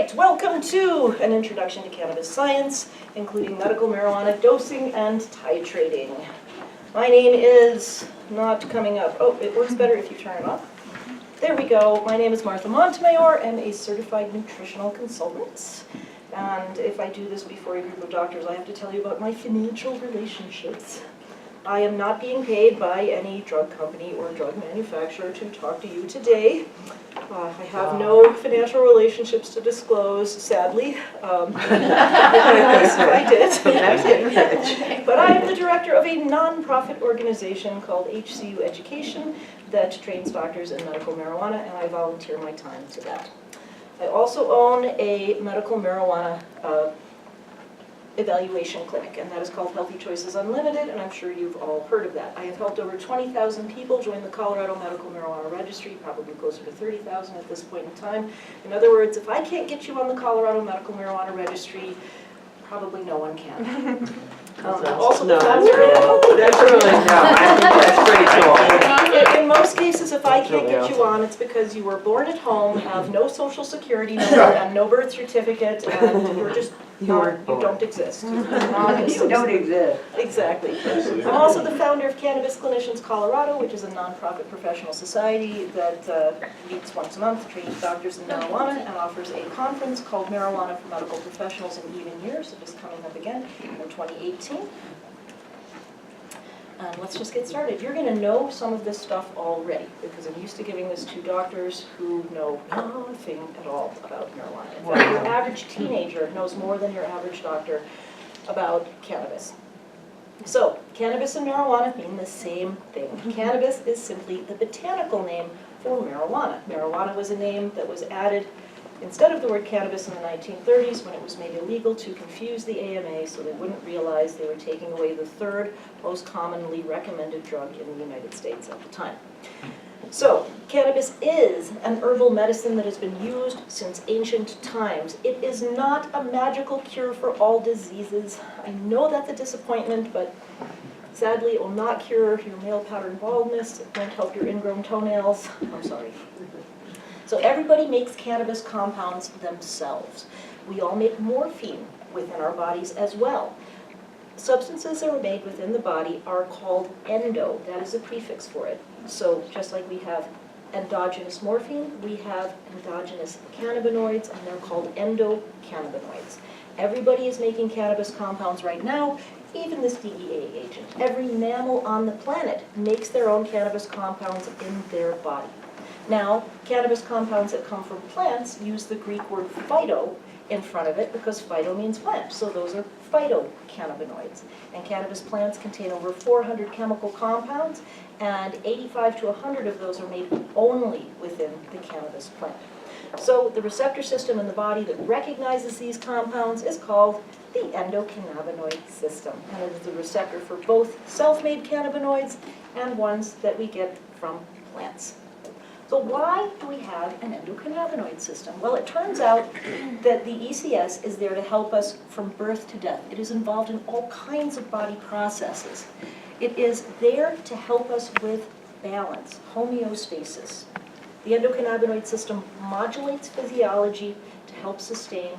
right, welcome to an introduction to cannabis science, including medical marijuana dosing and titrating. My name is not coming up. Oh, it works better if you turn it off. There we go. My name is Martha Montemayor. I'm a certified nutritional consultant. And if I do this before a group of doctors, I have to tell you about my financial relationships. I am not being paid by any drug company or drug manufacturer to talk to you today. I have no financial relationships to disclose, sadly. I did. But I am the director of a non-profit organization called HCU Education that trains doctors in medical marijuana, and I volunteer my time to that. I also own a medical marijuana evaluation clinic, and that is called Healthy Choices Unlimited, and I'm sure you've all heard of that. I have helped over 20,000 people join the Colorado Medical Marijuana Registry, probably closer to 30,000 at this point in time. In other words, if I can't get you on the Colorado Medical Marijuana Registry, probably no one can. Also, no, that's really no. I think that's pretty cool. In most cases, if I can't get you on, it's because you were born at home, have no social security number, and no birth certificate, and you're just you don't exist. You don't exist. Exactly. I'm also the founder of Cannabis Clinicians Colorado, which is a nonprofit professional society that meets once a month, trains doctors in marijuana, and offers a conference called Marijuana for Medical Professionals in Even Years. It is coming up again in 2018. And let's just get started. You're going to know some of this stuff already, because I'm used to giving this to doctors who know nothing at all about marijuana. In fact, your average teenager knows more than your average doctor about cannabis. So, cannabis and marijuana mean the same thing. Cannabis is simply the botanical name for marijuana. Marijuana was a name that was added instead of the word cannabis in the 1930s, when it was made illegal to confuse the AMA so they wouldn't realize they were taking away the third most commonly recommended drug in the United States at the time. So, cannabis is an herbal medicine that has been used since ancient times. It is not a magical cure for all diseases. I know that's a disappointment, but sadly it will not cure your male pattern baldness. It won't help your ingrown toenails. I'm sorry. So everybody makes cannabis compounds themselves. We all make morphine within our bodies as well. Substances that are made within the body are called endo. That is a prefix for it. So just like we have endogenous morphine, we have endogenous cannabinoids, and they're called endocannabinoids. Everybody is making cannabis compounds right now, even this DEA agent. Every mammal on the planet makes their own cannabis compounds in their body. Now, cannabis compounds that come from plants use the Greek word phyto in front of it because phyto means plant, so those are phytocannabinoids. And cannabis plants contain over 400 chemical compounds, and 85 to 100 of those are made only within the cannabis plant. So the receptor system in the body that recognizes these compounds is called the endocannabinoid system, and it is the receptor for both self-made cannabinoids and ones that we get from plants. So why do we have an endocannabinoid system? Well, it turns out that the ECS is there to help us from birth to death. It is involved in all kinds of body processes. It is there to help us with balance, homeostasis. The endocannabinoid system modulates physiology to help sustain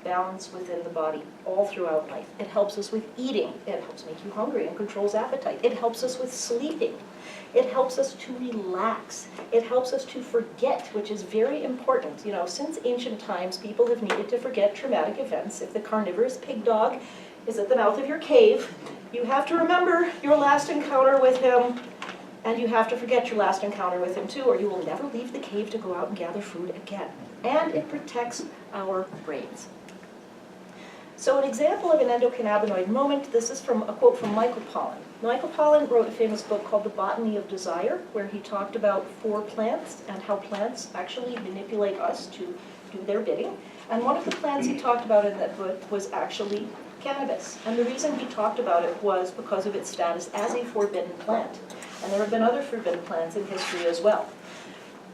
balance within the body all throughout life. It helps us with eating. It helps make you hungry and controls appetite. It helps us with sleeping. It helps us to relax. It helps us to forget, which is very important. You know, since ancient times, people have needed to forget traumatic events. If the carnivorous pig dog is at the mouth of your cave, you have to remember your last encounter with him, and you have to forget your last encounter with him too, or you will never leave the cave to go out and gather food again. And it protects our brains. So an example of an endocannabinoid moment, this is from a quote from Michael Pollan. Michael Pollan wrote a famous book called The Botany of Desire, where he talked about 4 plants and how plants actually manipulate us to do their bidding. And one of the plants he talked about in that book was actually cannabis. And the reason he talked about it was because of its status as a forbidden plant. And there have been other forbidden plants in history as well.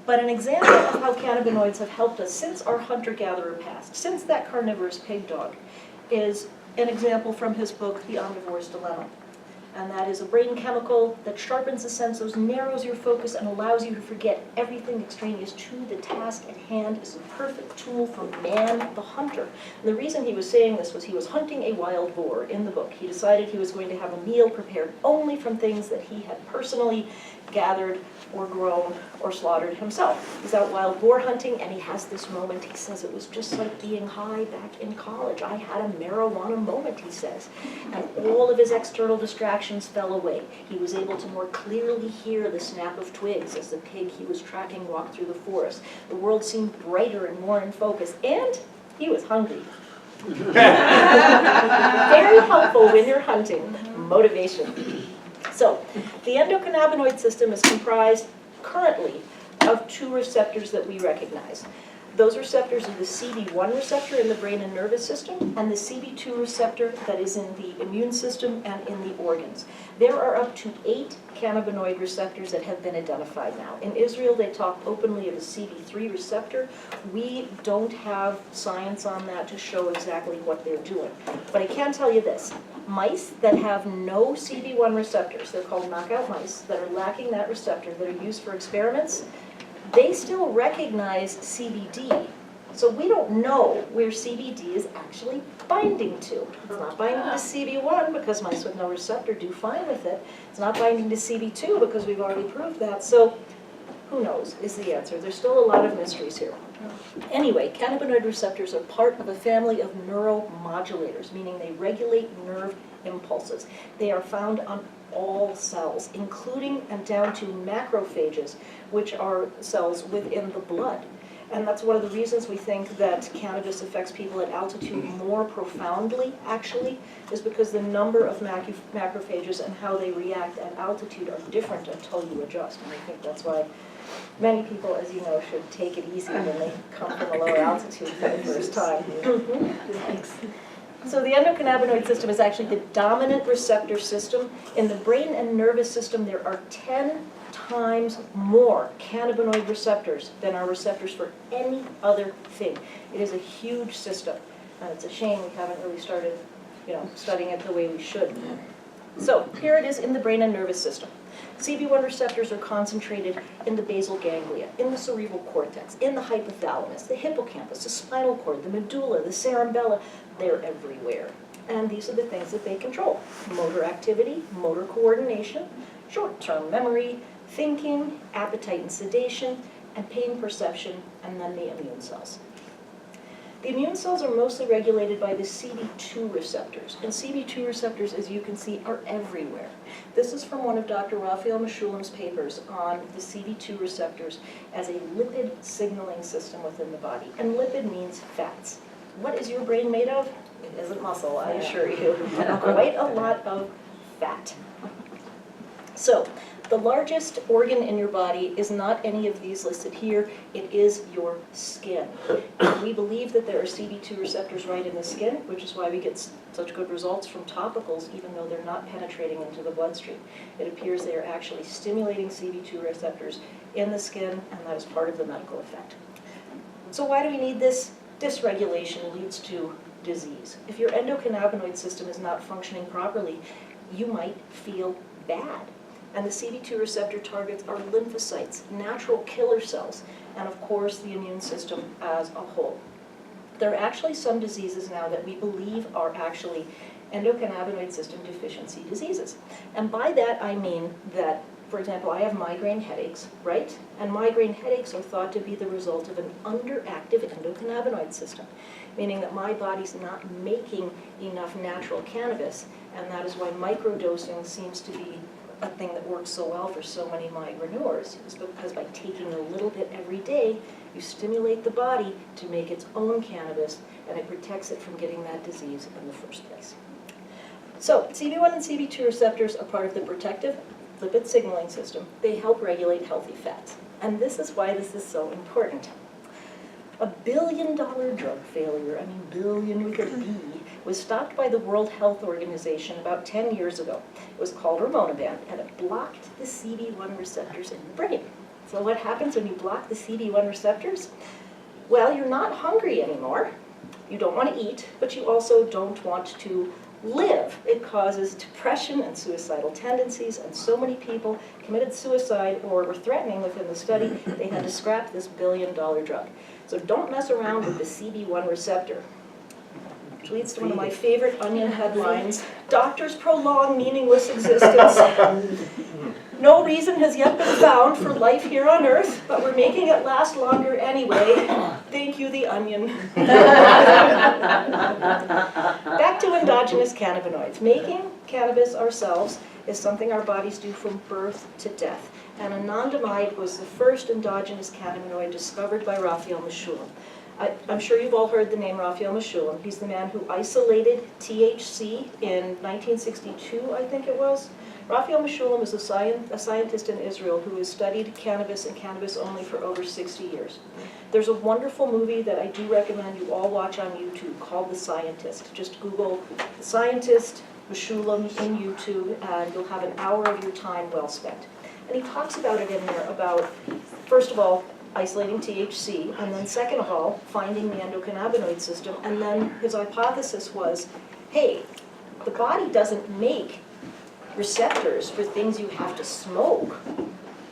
But an example of how cannabinoids have helped us since our hunter-gatherer past, since that carnivorous pig dog, is an example from his book, The Omnivore's Dilemma. And that is a brain chemical that sharpens the senses, narrows your focus, and allows you to forget everything extraneous to the task at hand. Is a perfect tool for man the hunter. And the reason he was saying this was he was hunting a wild boar in the book. He decided he was going to have a meal prepared only from things that he had personally gathered or grown or slaughtered himself. He's out wild boar hunting, and he has this moment. He says it was just like being high back in college. I had a marijuana moment, he says. And all of his external distractions fell away. He was able to more clearly hear the snap of twigs as the pig he was tracking walked through the forest. The world seemed brighter and more in focus, and he was hungry. Very helpful when you're hunting. Motivation. So, the endocannabinoid system is comprised currently of 2 receptors that we recognize. Those receptors are the CB1 receptor in the brain and nervous system, and the CB2 receptor that is in the immune system and in the organs. There are up to 8 cannabinoid receptors that have been identified now. In Israel, they talk openly of a CB3 receptor. We don't have science on that to show exactly what they're doing. But I can tell you this. Mice that have no CB1 receptors, they're called knockout mice, that are lacking that receptor, that are used for experiments, they still recognize CBD. So we don't know where CBD is actually binding to. It's not binding to CB1 because mice with no receptor do fine with it. It's not binding to CB2 because we've already proved that. So who knows is the answer. There's still a lot of mysteries here. Anyway, cannabinoid receptors are part of a family of neuromodulators, meaning they regulate nerve impulses. They are found on all cells, including and down to macrophages, which are cells within the blood. And that's one of the reasons we think that cannabis affects people at altitude more profoundly, actually, is because the number of macrophages and how they react at altitude are different until you adjust. And I think that's why many people, as you know, should take it easy when they come from a lower altitude for the first time. Thanks. So the endocannabinoid system is actually the dominant receptor system. In the brain and nervous system, there are 10 times more cannabinoid receptors than are receptors for any other thing. It is a huge system, and it's a shame we haven't really started, studying it the way we should. So here it is in the brain and nervous system. CB1 receptors are concentrated in the basal ganglia, in the cerebral cortex, in the hypothalamus, the hippocampus, the spinal cord, the medulla, the cerebellum. They're everywhere. And these are the things that they control: motor activity, motor coordination, short-term memory, thinking, appetite and sedation, and pain perception, and then the immune cells. The immune cells are mostly regulated by the CB2 receptors, and CB2 receptors, as you can see, are everywhere. This is from one of Dr. Raphael Mechoulam's papers on the CB2 receptors as a lipid signaling system within the body, and lipid means fats. What is your brain made of? It isn't muscle, I assure you. Quite a lot of fat. So, the largest organ in your body is not any of these listed here, it is your skin. And we believe that there are CB2 receptors right in the skin, which is why we get such good results from topicals, even though they're not penetrating into the bloodstream. It appears they are actually stimulating CB2 receptors in the skin, and that is part of the medical effect. So why do we need this? Dysregulation leads to disease. If your endocannabinoid system is not functioning properly, you might feel bad. And the CB2 receptor targets are lymphocytes, natural killer cells, and of course the immune system as a whole. There are actually some diseases now that we believe are actually endocannabinoid system deficiency diseases. And by that I mean that, for example, I have migraine headaches, right? And migraine headaches are thought to be the result of an underactive endocannabinoid system, meaning that my body's not making enough natural cannabis, and that is why microdosing seems to be a thing that works so well for so many migraineurs, is because by taking a little bit every day, you stimulate the body to make its own cannabis, and it protects it from getting that disease in the first place. So, CB1 and CB2 receptors are part of the protective lipid signaling system. They help regulate healthy fats. And this is why this is so important. $1 billion drug failure, I mean billion with a B, was stopped by the World Health Organization about 10 years ago. It was called rimonabant, and it blocked the CB1 receptors in the brain. So what happens when you block the CB1 receptors? Well, you're not hungry anymore. You don't want to eat, but you also don't want to live. It causes depression and suicidal tendencies, and so many people committed suicide or were threatening within the study, they had to scrap this billion-dollar drug. So don't mess around with the CB1 receptor. Which leads to one of my favorite Onion headlines, "Doctors prolong meaningless existence. No reason has yet been found for life here on Earth, but we're making it last longer anyway. Thank you, the Onion." Back to endogenous cannabinoids. Making cannabis ourselves is something our bodies do from birth to death. And anandamide was the first endogenous cannabinoid discovered by Raphael Mechoulam. I'm sure you've all heard the name Raphael Mechoulam. He's the man who isolated THC in 1962, I think it was. Raphael Mechoulam is a scientist in Israel who has studied cannabis and cannabis only for over 60 years. There's a wonderful movie that I do recommend you all watch on YouTube called The Scientist. Just Google The Scientist, Mechoulam in YouTube, and you'll have an hour of your time well spent. And he talks about it in there about, first of all, isolating THC, and then second of all, finding the endocannabinoid system, and then his hypothesis was, hey, the body doesn't make receptors for things you have to smoke.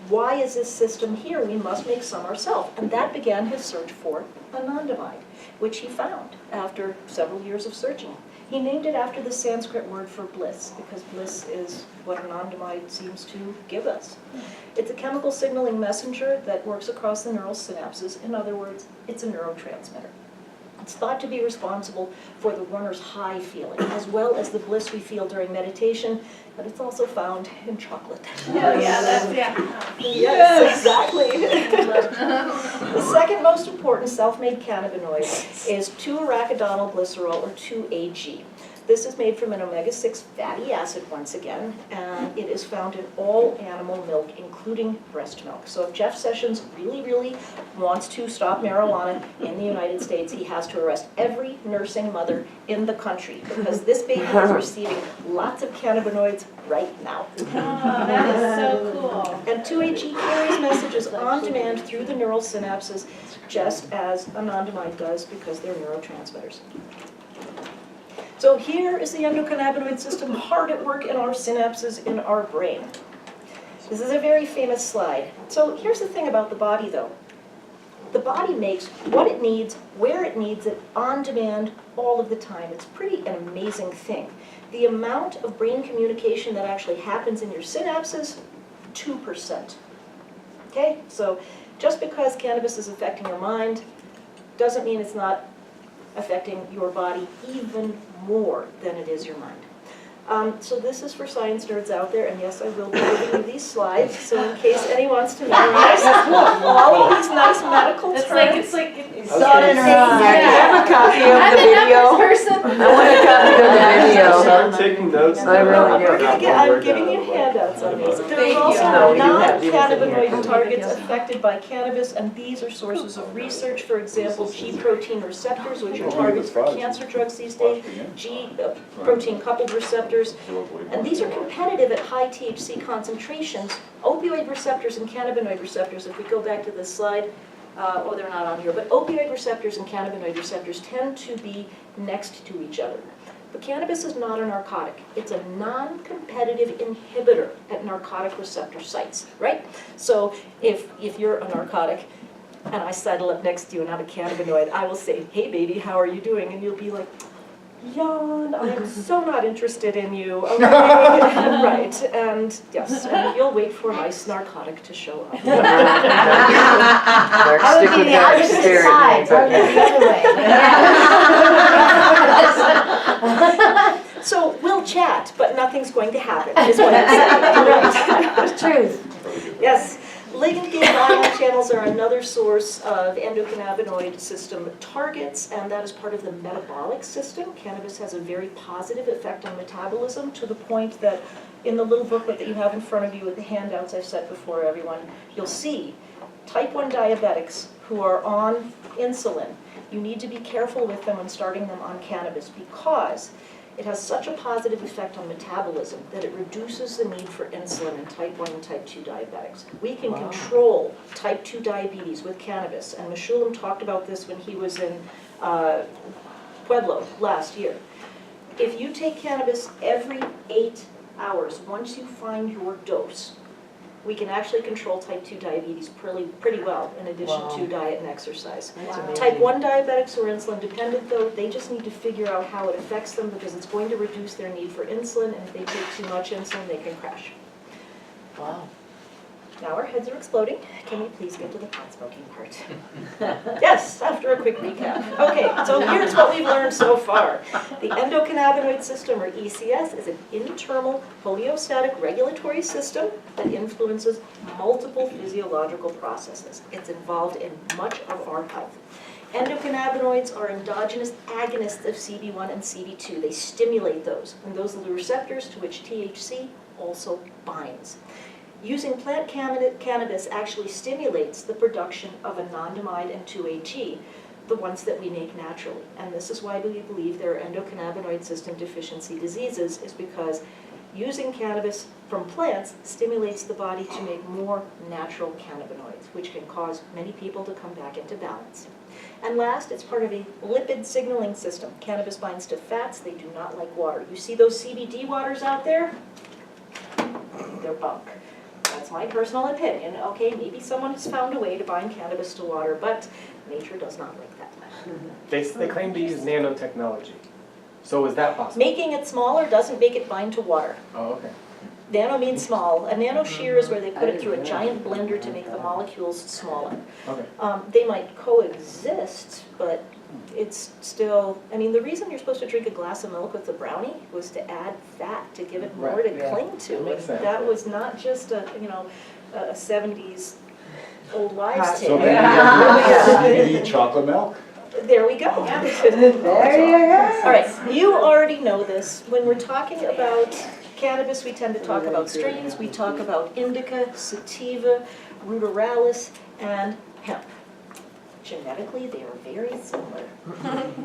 Why is this system here? We must make some ourselves. And that began his search for anandamide, which he found after several years of searching. He named it after the Sanskrit word for bliss, because bliss is what anandamide seems to give us. It's a chemical signaling messenger that works across the neural synapses. In other words, it's a neurotransmitter. It's thought to be responsible for the runner's high feeling, as well as the bliss we feel during meditation, but it's also found in chocolate. Yeah. Yes, exactly. The second most important self-made cannabinoid is 2-arachidonyl glycerol, or 2-AG. This is made from an omega-6 fatty acid once again, and it is found in all animal milk, including breast milk. So if Jeff Sessions really wants to stop marijuana in the United States, he has to arrest every nursing mother in the country, because this baby is receiving lots of cannabinoids right now. Oh, that is so cool. And 2-AG carries messages on demand through the neural synapses, just as anandamide does, because they're neurotransmitters. So here is the endocannabinoid system hard at work in our synapses in our brain. This is a very famous slide. So here's the thing about the body, though. The body makes what it needs, where it needs it, on demand, all of the time. It's pretty an amazing thing. The amount of brain communication that actually happens in your synapses, 2%. Okay, so just because cannabis is affecting your mind doesn't mean it's not affecting your body even more than it is your mind. So this is for science nerds out there, and yes, I will be giving you these slides, so in case anyone wants to memorize all of these nice medical terms. It's like Saw it in her eye. Yeah. Do you have a copy of I'm the a video? numbers person. I want a copy of the video. Start taking notes. I really do. I'm giving you handouts on these. There Thank are also you. No, you have these in here. non-cannabinoid targets affected by cannabis, and these are sources of research. For example, G-protein receptors, which are targets for cancer drugs these days, G-protein-coupled receptors, and these are competitive at high THC concentrations. Opioid receptors and cannabinoid receptors, if we go back to this slide, they're not on here, but opioid receptors and cannabinoid receptors tend to be next to each other. But cannabis is not a narcotic. It's a non-competitive inhibitor at narcotic receptor sites, right? So if you're a narcotic and I sidle up next to you and I'm a cannabinoid, I will say, hey baby, how are you doing? And you'll be like, yawn, I am so not interested in you. Okay. Right, and yes, and you'll wait for a nice narcotic to show up. Stick with that spirit. So we'll chat, but nothing's going to happen, is what I'm saying. Right. Truth. Yes. Ligand-gated ion channels are another source of endocannabinoid system targets, and that is part of the metabolic system. Cannabis has a very positive effect on metabolism, to the point that in the little booklet that you have in front of you with the handouts I've set before everyone, you'll see type 1 diabetics who are on insulin. You need to be careful with them when starting them on cannabis, because it has such a positive effect on metabolism that it reduces the need for insulin in type 1 and type 2 diabetics. We can control type 2 diabetes with cannabis, and Mechoulam talked about this when he was in Pueblo last year. If you take cannabis every 8 hours, once you find your dose, we can actually control type 2 diabetes pretty well, in addition Wow. to diet and exercise. That's Wow. amazing. Type 1 diabetics who are insulin dependent, though, they just need to figure out how it affects them because it's going to reduce their need for insulin, and if they take too much insulin, they can crash. Wow. Now our heads are exploding. Can we please get to the pot smoking part? Yes, after a quick recap. Okay, so here's what we've learned so far. The endocannabinoid system, or ECS, is an internal homeostatic regulatory system that influences multiple physiological processes. It's involved in much of our health. Endocannabinoids are endogenous agonists of CB1 and CB2. They stimulate those, and those are the receptors to which THC also binds. Using plant cannabis actually stimulates the production of anandamide and 2-AG, the ones that we make naturally. And this is why we believe there are endocannabinoid system deficiency diseases, is because using cannabis from plants stimulates the body to make more natural cannabinoids, which can cause many people to come back into balance. And last, it's part of a lipid signaling system. Cannabis binds to fats. They do not like water. You see those CBD waters out there? They're bunk. That's my personal opinion. Okay, maybe someone has found a way to bind cannabis to water, but nature does not like that. They claim to use nanotechnology. So is that possible? Making it smaller doesn't make it bind to water. Oh, okay. Nano means small. A nano shear is where they put it through a giant blender to make the molecules smaller. Okay. They might coexist, but it's still, I mean, the reason you're supposed to drink a glass of milk with a brownie was to add fat, to give it more Right, to yeah. cling to. That makes sense. That was not just a 70s old wives' So tale. So maybe Yeah. you need chocolate milk? There we go. There you go. All right, you already know this. When we're talking about cannabis, we tend to talk about strains. We talk about indica, sativa, ruderalis, and hemp. Genetically, they are very similar.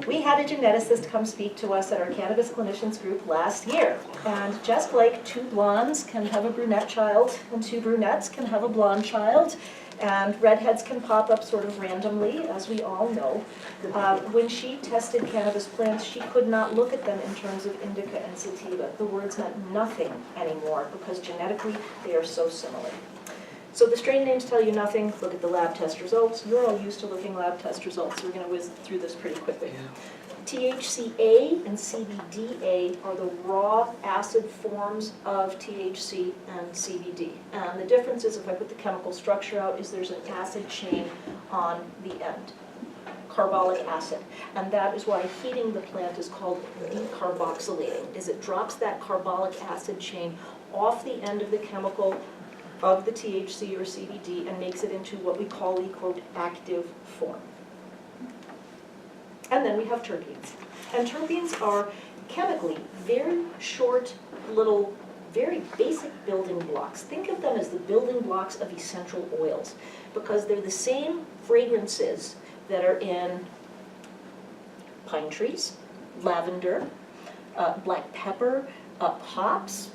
We had a geneticist come speak to us at our Cannabis Clinicians group last year. And just like two blondes can have a brunette child, and two brunettes can have a blonde child, and redheads can pop up sort of randomly, as we all know. When she tested cannabis plants, she could not look at them in terms of indica and sativa. The words meant nothing anymore because genetically they are so similar. So the strain names tell you nothing. Look at the lab test results. You're all used to looking lab test results, so we're going to whiz through this pretty quickly. THCA and CBDA are the raw acid forms of THC and CBD. And the difference is, if I put the chemical structure out, is there's an acid chain on the end, carbolic acid. And that is why heating the plant is called decarboxylating, is it drops that carbolic acid chain off the end of the chemical of the THC or CBD and makes it into what we call the, quote, active form. And then we have terpenes. And terpenes are chemically very short, little, very basic building blocks. Think of them as the building blocks of essential oils because they're the same fragrances that are in pine trees, lavender, black pepper, hops.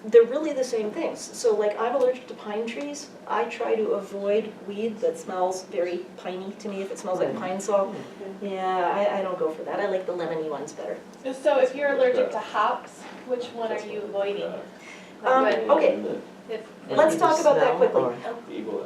They're really the same things. So like I'm allergic to pine trees. I try to avoid weed that smells very piney to me. If it smells like pine saw, yeah, I don't go for that. I like the lemony ones better. So if you're allergic to hops, which one are you avoiding? Okay, If- let's talk about that quickly. Or-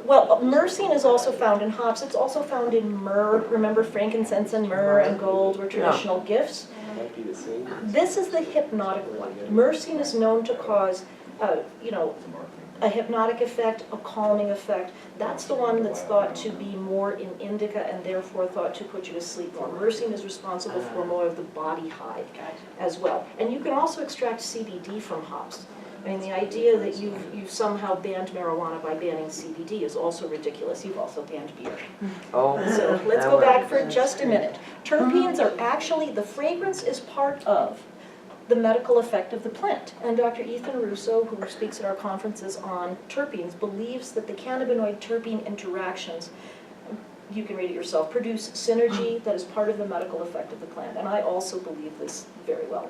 Well, myrcene is also found in hops. It's also found in myrrh. Remember frankincense and myrrh and gold were traditional gifts. Might be the same. This is the hypnotic one. Myrcene is known to cause, a hypnotic effect, a calming effect. That's the one that's thought to be more in indica and therefore thought to put you to sleep more. Myrcene is responsible for more of the body high as well. And you can also extract CBD from hops. I mean, the idea that you've somehow banned marijuana by banning CBD is also ridiculous. You've also banned beer. Oh. So let's go back for just a minute. Terpenes are actually, the fragrance is part of the medical effect of the plant. And Dr. Ethan Russo, who speaks at our conferences on terpenes, believes that the cannabinoid terpene interactions, you can read it yourself, produce synergy that is part of the medical effect of the plant. And I also believe this very well.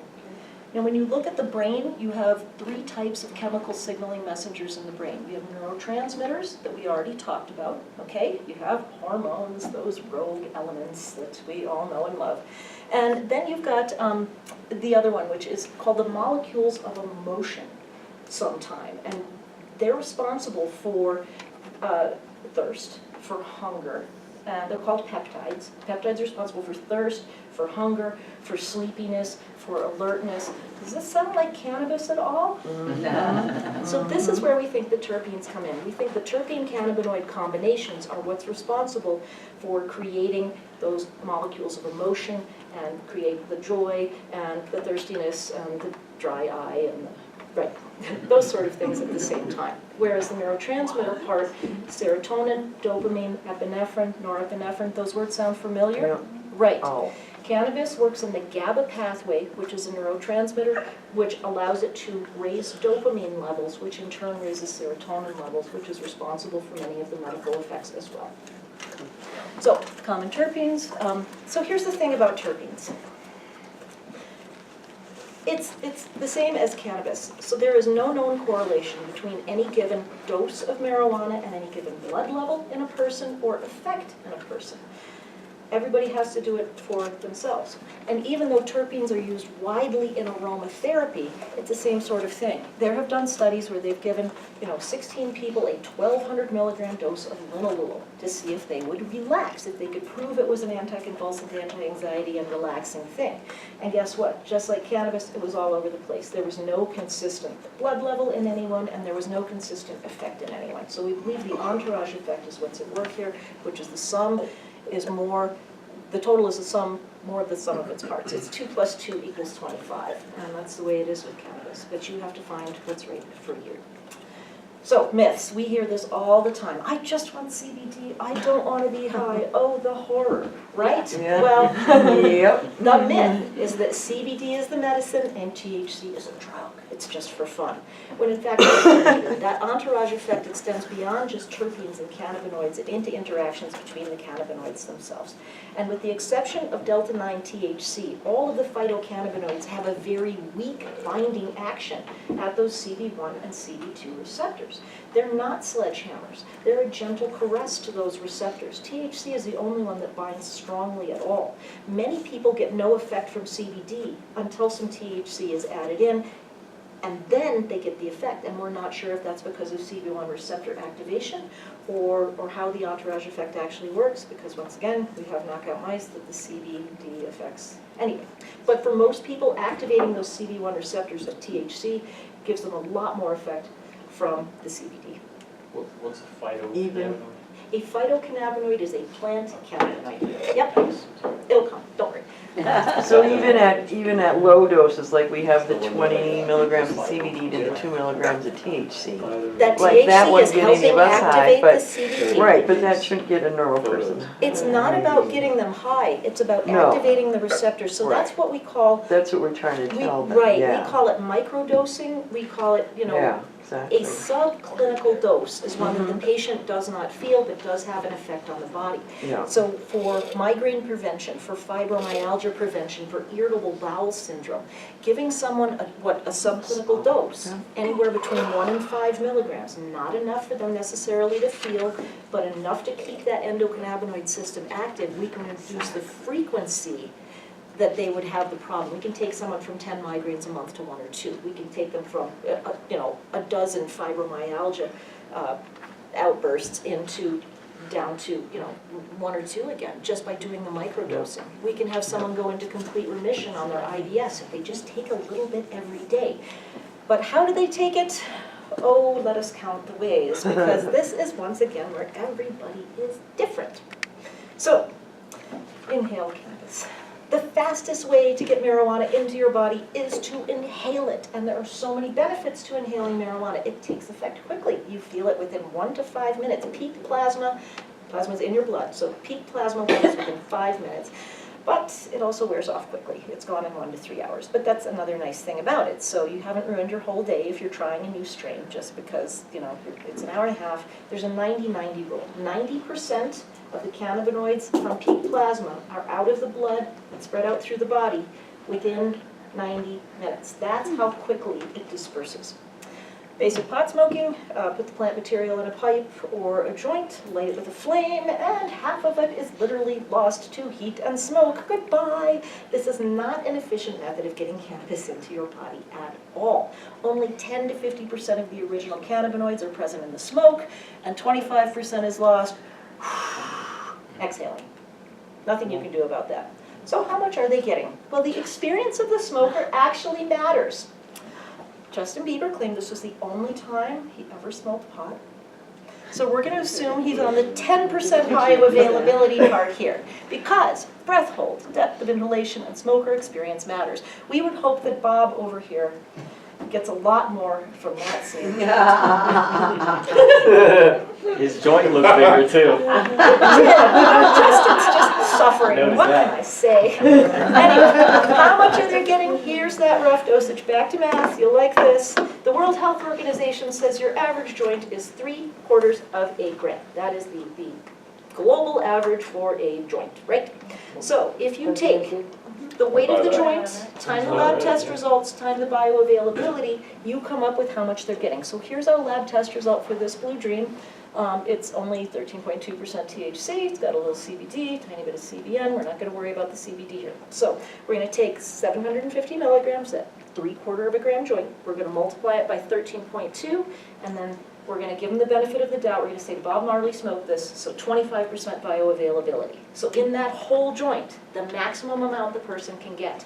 Now, when you look at the brain, you have 3 types of chemical signaling messengers in the brain. We have neurotransmitters that we already talked about, okay? You have hormones, those rogue elements that we all know and love. And then you've got the other one, which is called the molecules of emotion sometime. And they're responsible for thirst, for hunger. They're called peptides. Peptides are responsible for thirst, for hunger, for sleepiness, for alertness. Does this sound like cannabis at all? So this is where we think the terpenes come in. We think the terpene cannabinoid combinations are what's responsible for creating those molecules of emotion and create the joy and the thirstiness and the dry eye and those sort of things at the same time. Whereas the neurotransmitter part, serotonin, dopamine, epinephrine, norepinephrine, those words sound familiar? Yeah. Right. Oh. Cannabis works in the GABA pathway, which is a neurotransmitter, which allows it to raise dopamine levels, which in turn raises serotonin levels, which is responsible for many of the medical effects as well. So, common terpenes. So here's the thing about terpenes. It's the same as cannabis. So there is no known correlation between any given dose of marijuana and any given blood level in a person or effect in a person. Everybody has to do it for themselves. And even though terpenes are used widely in aromatherapy, it's the same sort of thing. There have done studies where they've given 16 people a 1,200 milligram dose of linalool to see if they would relax, if they could prove it was an anticonvulsant, anti-anxiety, and relaxing thing. And guess what? Just like cannabis, it was all over the place. There was no consistent blood level in anyone, and there was no consistent effect in anyone. So we believe the entourage effect is what's at work here, which is the sum is more, the total is the sum, more of the sum of its parts. It's 2 + 2 = 25, and that's the way it is with cannabis. But you have to find what's right for you. So, myths. We hear this all the time. I just want CBD. I don't want to be high. Oh, the horror, right? Yeah. Well, Yep. the myth is that CBD is the medicine and THC is a drug. It's just for fun. When in fact, that entourage effect extends beyond just terpenes and cannabinoids and into interactions between the cannabinoids themselves. And with the exception of delta-9 THC, all of the phytocannabinoids have a very weak binding action at those CB1 and CB2 receptors. They're not sledgehammers. They're a gentle caress to those receptors. THC is the only one that binds strongly at all. Many people get no effect from CBD until some THC is added in, and then they get the effect, and we're not sure if that's because of CB1 receptor activation or how the entourage effect actually works, because once again, we have knockout mice that the CBD affects anyway. But for most people, activating those CB1 receptors at THC gives them a lot more effect from the CBD. What's a phytocannabinoid? Even- A phytocannabinoid is a plant cannabinoid. Yep, it'll come, don't worry. So even at low doses, like we have the 20 milligrams of CBD to the 2 milligrams of THC. That Like that THC wouldn't is get any helping of us high, activate the but- CBD. Right, but that shouldn't get a neuro person. It's not about getting them high, it's about No. activating the receptors. So that's Right. what we call, That's what we're trying to tell them, right, yeah. we call it microdosing, we call it, Yeah, a exactly. subclinical dose is one that Mm-hmm. the patient does not feel but does have an effect on the body. Yeah. So for migraine prevention, for fibromyalgia prevention, for irritable bowel syndrome, giving someone a subclinical dose, anywhere between 1 and 5 milligrams, not enough for them necessarily to feel, but enough to keep that endocannabinoid system active, we can reduce the frequency that they would have the problem. We can take someone from 10 migraines a month to 1 or 2. We can take them from, a dozen fibromyalgia outbursts down to 1 or 2 again, just by doing the microdosing. We can have someone go into complete remission on their IBS if they just take a little bit every day. But how do they take it? Oh, let us count the ways, because this is once again where everybody is different. So, inhale cannabis. The fastest way to get marijuana into your body is to inhale it, and there are so many benefits to inhaling marijuana. It takes effect quickly. You feel it within 1 to 5 minutes. Peak plasma's in your blood, so peak plasma levels within 5 minutes. But it also wears off quickly. It's gone in 1 to 3 hours. But that's another nice thing about it. So you haven't ruined your whole day if you're trying a new strain just because, it's an hour and a half. There's a 90-90 rule. 90% of the cannabinoids from peak plasma are out of the blood and spread out through the body within 90 minutes. That's how quickly it disperses. Basic pot smoking, put the plant material in a pipe or a joint, light it with a flame, and half of it is literally lost to heat and smoke. Goodbye. This is not an efficient method of getting cannabis into your body at all. Only 10 to 50% of the original cannabinoids are present in the smoke, and 25% is lost exhaling. Nothing you can do about that. So how much are they getting? Well, the experience of the smoker actually matters. Justin Bieber claimed this was the only time he ever smoked pot. So we're going to assume he's on the 10% bioavailability part here, because breath hold, depth of inhalation, and smoker experience matters. We would hope that Bob over here gets a lot more from that scene. His joint looks bigger too. Justin's just suffering. Notice What that. can I say? Anyway, how much are they getting? Here's that rough dosage. Back to math. You'll like this. The World Health Organization says your average joint is 3/4 of a gram. That is the global average for a joint, right? So if you take the weight of the joints, time the lab test results, time the bioavailability, you come up with how much they're getting. So here's our lab test result for this Blue Dream. It's only 13.2% THC, it's got a little CBD, tiny bit of CBN, we're not going to worry about the CBD here. So we're going to take 750 milligrams, that 3/4 of a gram joint, we're going to multiply it by 13.2, and then we're going to give them the benefit of the doubt. We're going to say Bob Marley smoked this, so 25% bioavailability. So in that whole joint, the maximum amount the person can get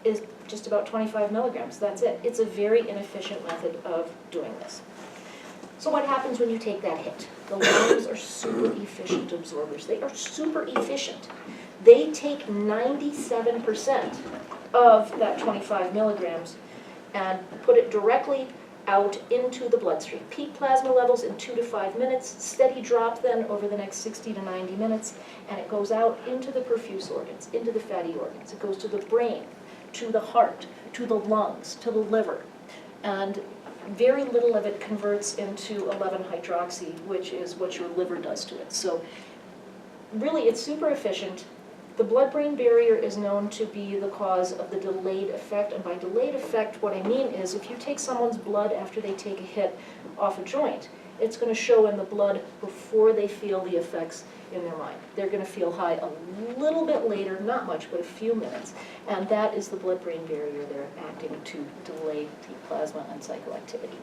is just about 25 milligrams. That's it. It's a very inefficient method of doing this. So what happens when you take that hit? The lungs are super efficient absorbers. They are super efficient. They take 97% of that 25 milligrams and put it directly out into the bloodstream. Peak plasma levels in 2 to 5 minutes, steady drop then over the next 60 to 90 minutes, and it goes out into the perfuse organs, into the fatty organs. It goes to the brain, to the heart, to the lungs, to the liver. And very little of it converts into 11-hydroxy, which is what your liver does to it. So really, it's super efficient. The blood-brain barrier is known to be the cause of the delayed effect, and by delayed effect, what I mean is if you take someone's blood after they take a hit off a joint, it's going to show in the blood before they feel the effects in their mind. They're going to feel high a little bit later, not much, but a few minutes, and that is the blood-brain barrier there acting to delay the plasma and psychoactivity.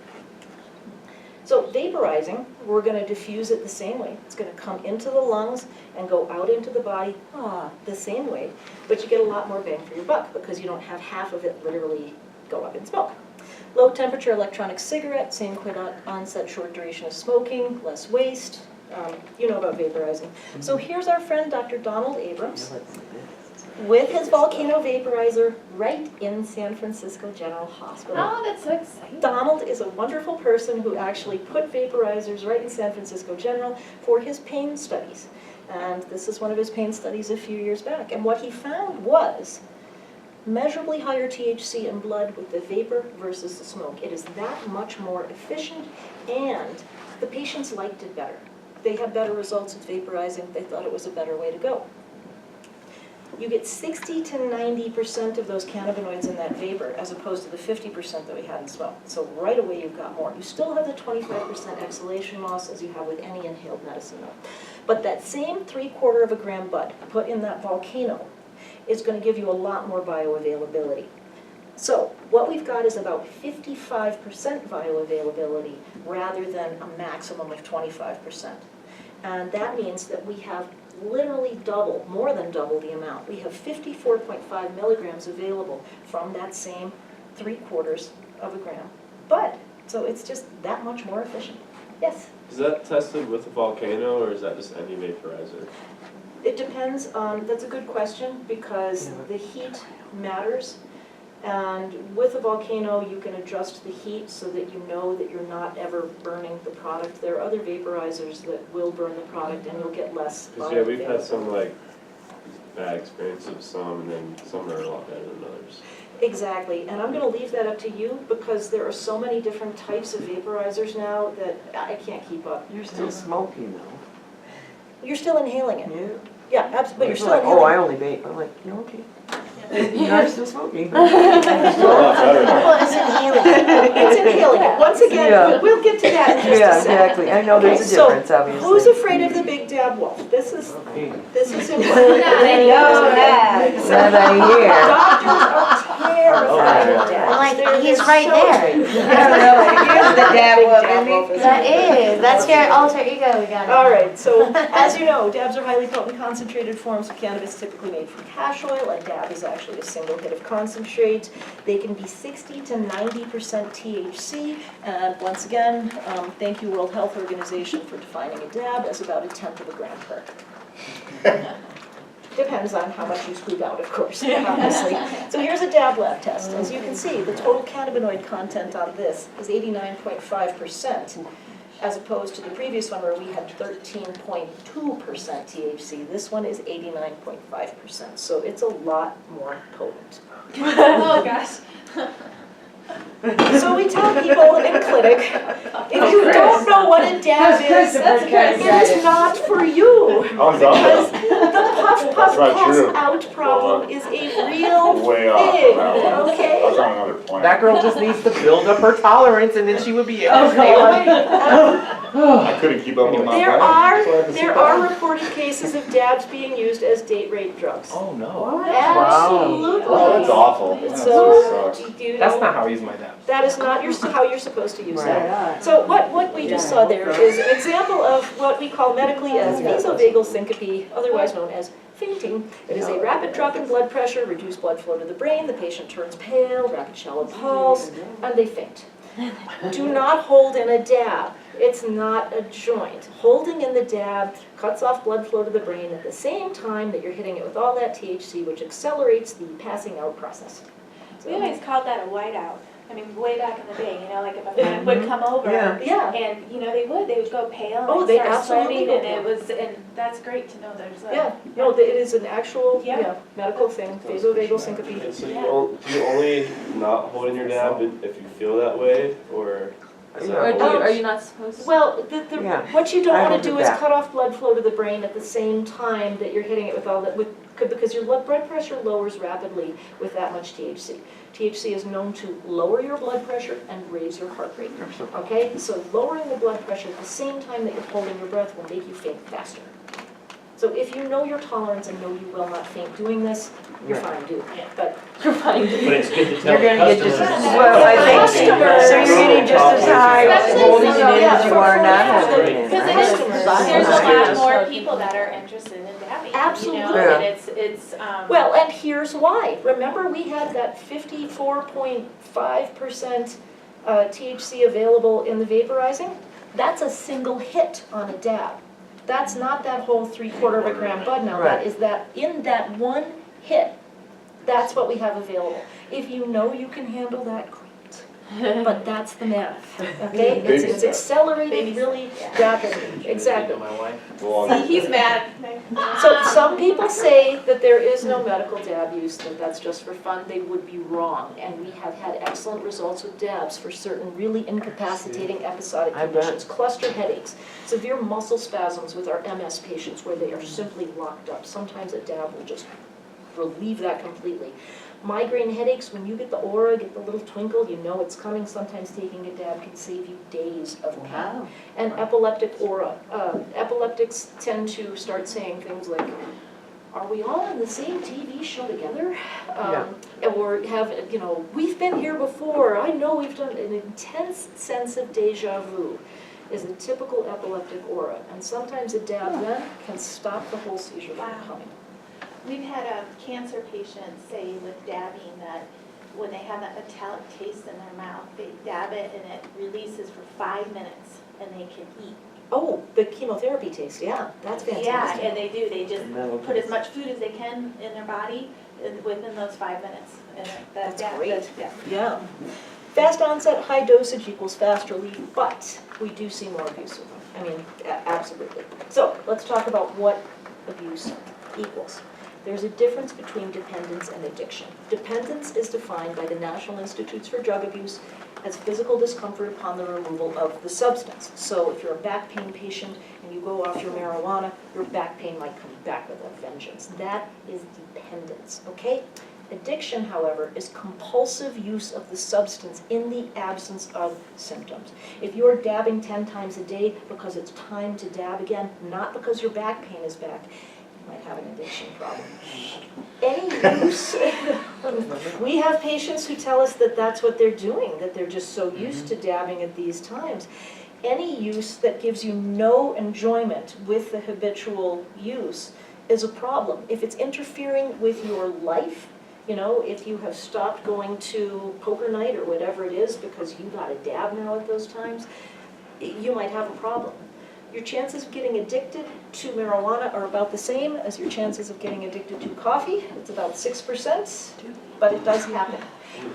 So vaporizing, we're going to diffuse it the same way. It's going to come into the lungs and go out into the body the same way, but you get a lot more bang for your buck because you don't have half of it literally go up in smoke. Low temperature electronic cigarette, same quick onset, short duration of smoking, less waste. You know about vaporizing. So here's our friend Dr. Donald Abrams with his volcano vaporizer right in San Francisco General Hospital. Oh, that's so exciting. Donald is a wonderful person who actually put vaporizers right in San Francisco General for his pain studies. And this is one of his pain studies a few years back. And what he found was measurably higher THC in blood with the vapor versus the smoke. It is that much more efficient, and the patients liked it better. They had better results with vaporizing. They thought it was a better way to go. You get 60 to 90% of those cannabinoids in that vapor as opposed to the 50% that we had in smoke. So right away you've got more. You still have the 25% exhalation loss as you have with any inhaled medicine though. But that same 3/4 of a gram bud put in that volcano is going to give you a lot more bioavailability. So what we've got is about 55% bioavailability rather than a maximum of 25%. And that means that we have literally double, more than double the amount. We have 54.5 milligrams available from that same 3/4 of a gram. But, so it's just that much more efficient. Yes? Is that tested with a volcano or is that just any vaporizer? It depends on, that's a good question because the heat matters. And with a volcano, you can adjust the heat so that you know that you're not ever burning the product. There are other vaporizers that will burn the product and you'll get less. Because yeah, we've had some like bad experiences with some, and then some are a lot better than others. Exactly, and I'm going to leave that up to you because there are so many different types of vaporizers now that I can't keep up. You're still smoking though. You're still inhaling it. Yeah. Yeah, absolutely, but you're It's still like, inhaling oh, it. I only vape. I'm like, you okay? You're still smoking. Still a lot better. Well, it's inhaling. It's inhaling it. Once again, Yeah. we'll get to that in just Yeah, a second. exactly. I know there's a Okay, so difference, obviously. Who's afraid of the big dab wolf? This is important. That I hear. Doctors are terrified of dabs. I'm like, They're he's so right there. afraid. Here's the dab Big wolf, dab isn't wolf he? is That right. is, that's your alter ego we got. All right, so as you know, dabs are highly potent concentrated forms of cannabis typically made from hash oil. A dab is actually a single hit of concentrate. They can be 60 to 90% THC. And once again, thank you World Health Organization for defining a dab as about 1/10 of a gram per. Depends on how much you squeeze out, of course, obviously. So here's a dab lab test. As you can see, the total cannabinoid content on this is 89.5%, as opposed to the previous one where we had 13.2% THC. This one is 89.5%, so it's a lot more potent. Oh, gosh. So we tell people in clinic, if you don't know what a dab is, it's not for you. Oh, Because it's the puff That's not pass true. out problem is a real Way off thing, on that one. I was okay? on another point. That girl just needs to build up her tolerance and then she would be able to stay I couldn't keep up with my There life. are reported cases of dabs being used as date rape drugs. Oh no. Absolutely. Oh, that's awful. So, That sucks. do you That's know, not how I use my dab. that is not how you're supposed to use Right. that. So what we just saw there is an example of what we call medically as vasovagal syncope, otherwise known as fainting. It is a rapid drop in blood pressure, reduced blood flow to the brain, the patient turns pale, rapid shallow pulse, and they faint. Do not hold in a dab. It's not a joint. Holding in the dab cuts off blood flow to the brain at the same time that you're hitting it with all that THC, which accelerates the passing out process. We always called that a whiteout. I mean, way back in the day, you know, like if a friend would come over Yeah. Yeah. and, you know, they would go pale Oh, and they start absolutely sweating go and pale. it was, and that's great to know there's a. Yeah, no, it is an actual, Yeah. medical thing, vasovagal syncope. So do you only not hold in your dab if you feel that way, or is that Or always- are you not supposed to? Well, Yeah. what you don't I want hold to do it is back. cut off blood flow to the brain at the same time that you're hitting it with all that, because your blood pressure lowers rapidly with that much THC. THC is known to lower your blood pressure and raise your heart rate. Okay, so lowering the blood pressure at the same time that you're holding your breath will make you faint faster. So if you know your tolerance and know you will not faint doing this, you're Right. fine doing it, but you're fine doing But it. it's good to tell You're the gonna get just customers. as, well, I think, Customers. so you're getting just as high Especially holding it in yeah, as you for- are for- not yeah, holding it in, Because right? there's a lot Yes. more people that are interested in dabbing, you know, Absolutely. and it's, Well, and here's why. Remember, we had that 54.5% THC available in the vaporizing? That's a single hit on a dab. That's not that whole 3/4 of a gram bud now. That Right. is that in that one hit, that's what we have available. If you know you can handle that, great. But that's the math, okay? Baby It's steps. accelerated Baby really rapidly, exactly. My wife. Well, see, he's mad. So some people say that there is no medical dab use, that that's just for fun. They would be wrong. And we have had excellent results with dabs for certain really incapacitating episodic I bet. conditions. Cluster headaches, severe muscle spasms with our MS patients where they are simply locked up. Sometimes a dab will just relieve that completely. Migraine headaches, when you get the aura, get the little twinkle, you know it's coming. Sometimes taking a dab can save you days of pain. And epileptic aura. Epileptics tend to start saying things like, are we all in the same TV show together? Or have, you know, we've been here before, I know we've done, an intense sense of deja vu is a typical epileptic aura. And sometimes a dab then can stop the whole seizure from Wow. coming. We've had a cancer patient say with dabbing that when they have that metallic taste in their mouth, they dab it and it releases for 5 minutes and they can eat. Oh, the chemotherapy taste, yeah, that's Yeah, fantastic. and they do, they just Metal put as much food as they can in their body within those 5 minutes. And That's yeah, great. yeah. Yeah. Fast onset, high dosage equals fast relief, but we do see more abuse of them. I mean, absolutely. So let's talk about what abuse equals. There's a difference between dependence and addiction. Dependence is defined by the National Institutes for Drug Abuse as physical discomfort upon the removal of the substance. So if you're a back pain patient and you go off your marijuana, your back pain might come back with a vengeance. That is dependence, okay? Addiction, however, is compulsive use of the substance in the absence of symptoms. If you're dabbing 10 times a day because it's time to dab again, not because your back pain is back, you might have an addiction problem. Any use, we have patients who tell us that that's what they're doing, that they're just so used to dabbing at these times. Any use that gives you no enjoyment with the habitual use is a problem. If it's interfering with your life, you know, if you have stopped going to poker night or whatever it is because you got a dab now at those times, you might have a problem. Your chances of getting addicted to marijuana are about the same as your chances of getting addicted to coffee. It's about 6%, but it does happen.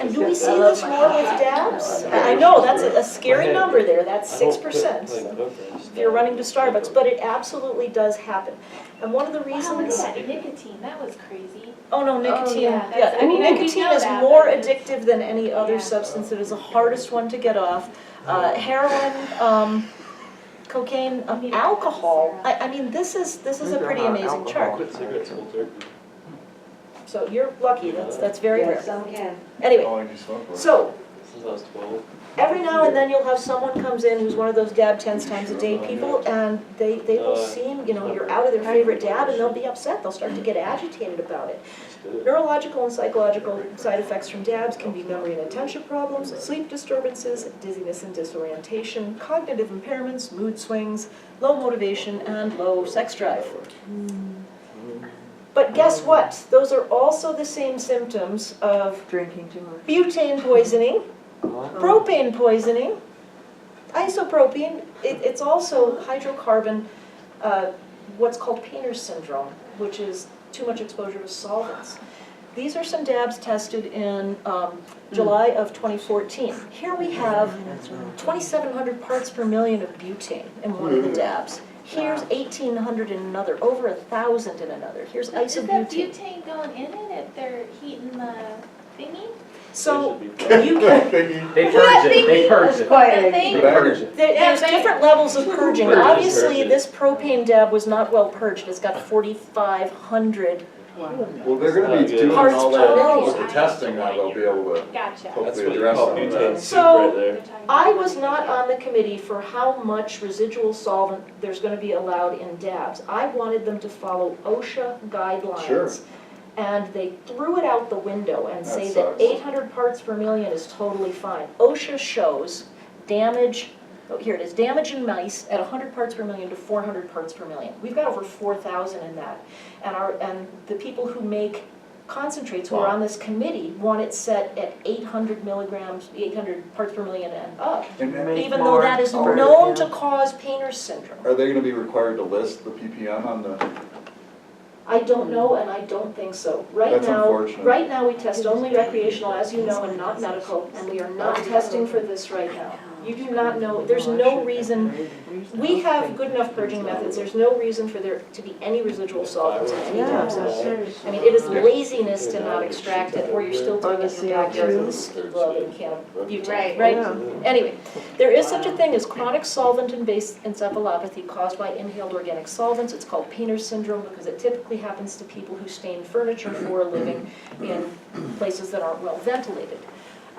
And do we see this more with dabs? I know, that's a scary number there, that's 6%. If you're running to Starbucks, but it absolutely does happen. And one of the Wow, look reasons... at that nicotine, that was crazy. Oh no, nicotine, yeah, yeah, I mean, I could nicotine know is that, more but it's- addictive than any other Yeah. substance. It is the hardest one to get off. Heroin, cocaine, alcohol. I mean, this is a pretty amazing chart. Quit cigarettes cold turkey. So you're lucky, that's very Yeah, rare. some can. Anyway, How long do you smoke for? so Since I was 12. every now and then you'll have someone comes in who's one of those dab 10 times a day people, and they will seem, you know, you're out of their favorite dab and they'll be upset. They'll start to get agitated about it. Neurological and psychological side effects from dabs can be memory and attention problems, sleep disturbances, dizziness and disorientation, cognitive impairments, mood swings, low motivation, and low sex drive. But guess what? Those are also the same symptoms of Drinking too much. butane poisoning, propane poisoning, isopropene. It's also hydrocarbon, what's called Painter's syndrome, which is too much exposure to solvents. These are some dabs tested in July of 2014. Here we have 2,700 parts per million of butane in one of the dabs. Here's 1,800 in another, over 1,000 in another. Here's Is that isobutane. butane going in it if they're heating the thingy? So you can, They purge it, they purge That's it. quite The a... thing? They purge it. there's different levels of purging. Purge it, Obviously, purge it. this propane dab was not well purged. It's got 4,500. Well, they're gonna be doing Parts all per that million. with the testing now, they'll be able to Gotcha. That's hopefully what you address call some of butane that. soup So- right there. I was not on the committee for how much residual solvent there's going to be allowed in dabs. I wanted them to follow OSHA guidelines. Sure. And they threw it out the window and That say sucks. that 800 parts per million is totally fine. OSHA shows damage, oh, here it is, damage in mice at 100 parts per million to 400 parts per million. We've got over 4,000 in that. And the people who make concentrates who are Wow. on this committee want it set at 800 milligrams, 800 parts per million and up. And Make Even though more that is for it, known yeah. to cause Painter's syndrome. Are they gonna be required to list the ppm on the, I don't know, and I don't think so. Right That's now, unfortunate. right now we test only recreational, as you know, and not medical, and we are not testing for this right now. You do not know, there's no reason, we have good enough purging methods, there's no reason for there to be any residual solvents in any Yeah. dabs out there. I mean, it is laziness to not extract it, or you're still doing it in your backyard with a ski glove and can butane, right? Yeah. Anyway, there is such a thing as chronic solvent-based encephalopathy caused by inhaled organic solvents. It's called Painter's syndrome because it typically happens to people who stain furniture for a living in places that aren't well ventilated.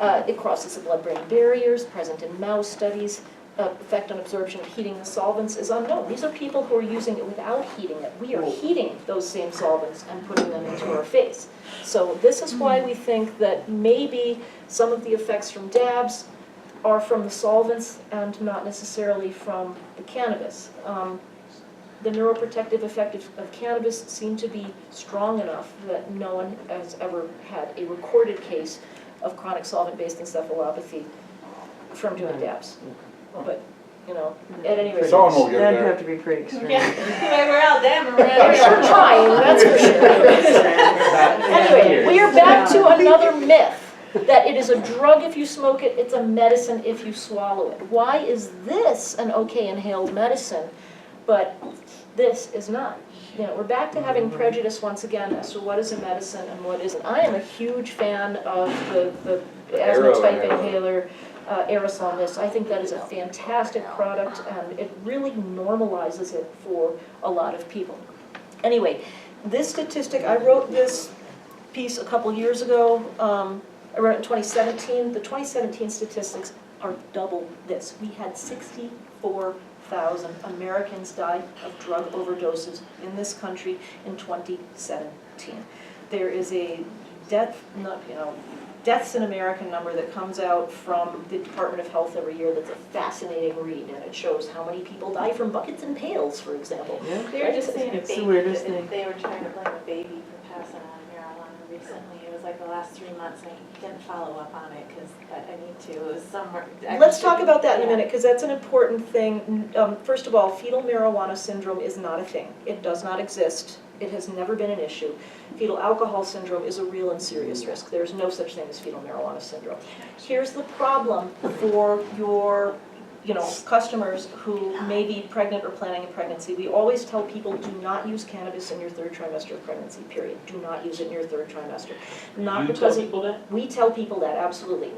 It crosses the blood-brain barriers, present in mouse studies. Effect on absorption of heating the solvents is unknown. These are people who are using it without heating it. We are heating those same solvents and putting them into our face. So this is why we think that maybe some of the effects from dabs are from the solvents and not necessarily from the cannabis. The neuroprotective effect of cannabis seem to be strong enough that no one has ever had a recorded case of chronic solvent-based encephalopathy from doing dabs. But, you know, at any rate. someone will get That'd there. have to be pretty extreme. We're out there, We're sure trying, that's for sure. Anyway, we are back to another myth, that it is a drug if you smoke it, it's a medicine if you swallow it. Why is this an okay inhaled medicine, but this is not? You know, we're back to having prejudice once again as to what is a medicine and what isn't. I am a huge fan of the asthma-type inhaler, aerosol mist. I think that is a fantastic product, and it really normalizes it for a lot of people. Anyway, this statistic, I wrote this piece a couple years ago, I wrote in 2017, the 2017 statistics are double this. We had 64,000 Americans die of drug overdoses in this country in 2017. There is a deaths in America number that comes out from the Department of Health every year that's a fascinating read, and it shows how many people die from buckets and pails, for example. Yeah. They were just saying a It's the baby, weirdest that thing. they were trying to blame a baby for passing on marijuana recently. It was like the last 3 months, and I didn't follow up on it, but I need to. It was somewhere. Let's talk about that in a Yeah. minute, because that's an important thing. First of all, fetal marijuana syndrome is not a thing. It does not exist. It has never been an issue. Fetal alcohol syndrome is a real and serious risk. There's no such thing as fetal marijuana syndrome. Here's the problem for your customers who may be pregnant or planning a pregnancy. We always tell people, do not use cannabis in your 3rd trimester of pregnancy, period. Do not use it in your 3rd trimester. Not You because tell people that? we tell people that, absolutely.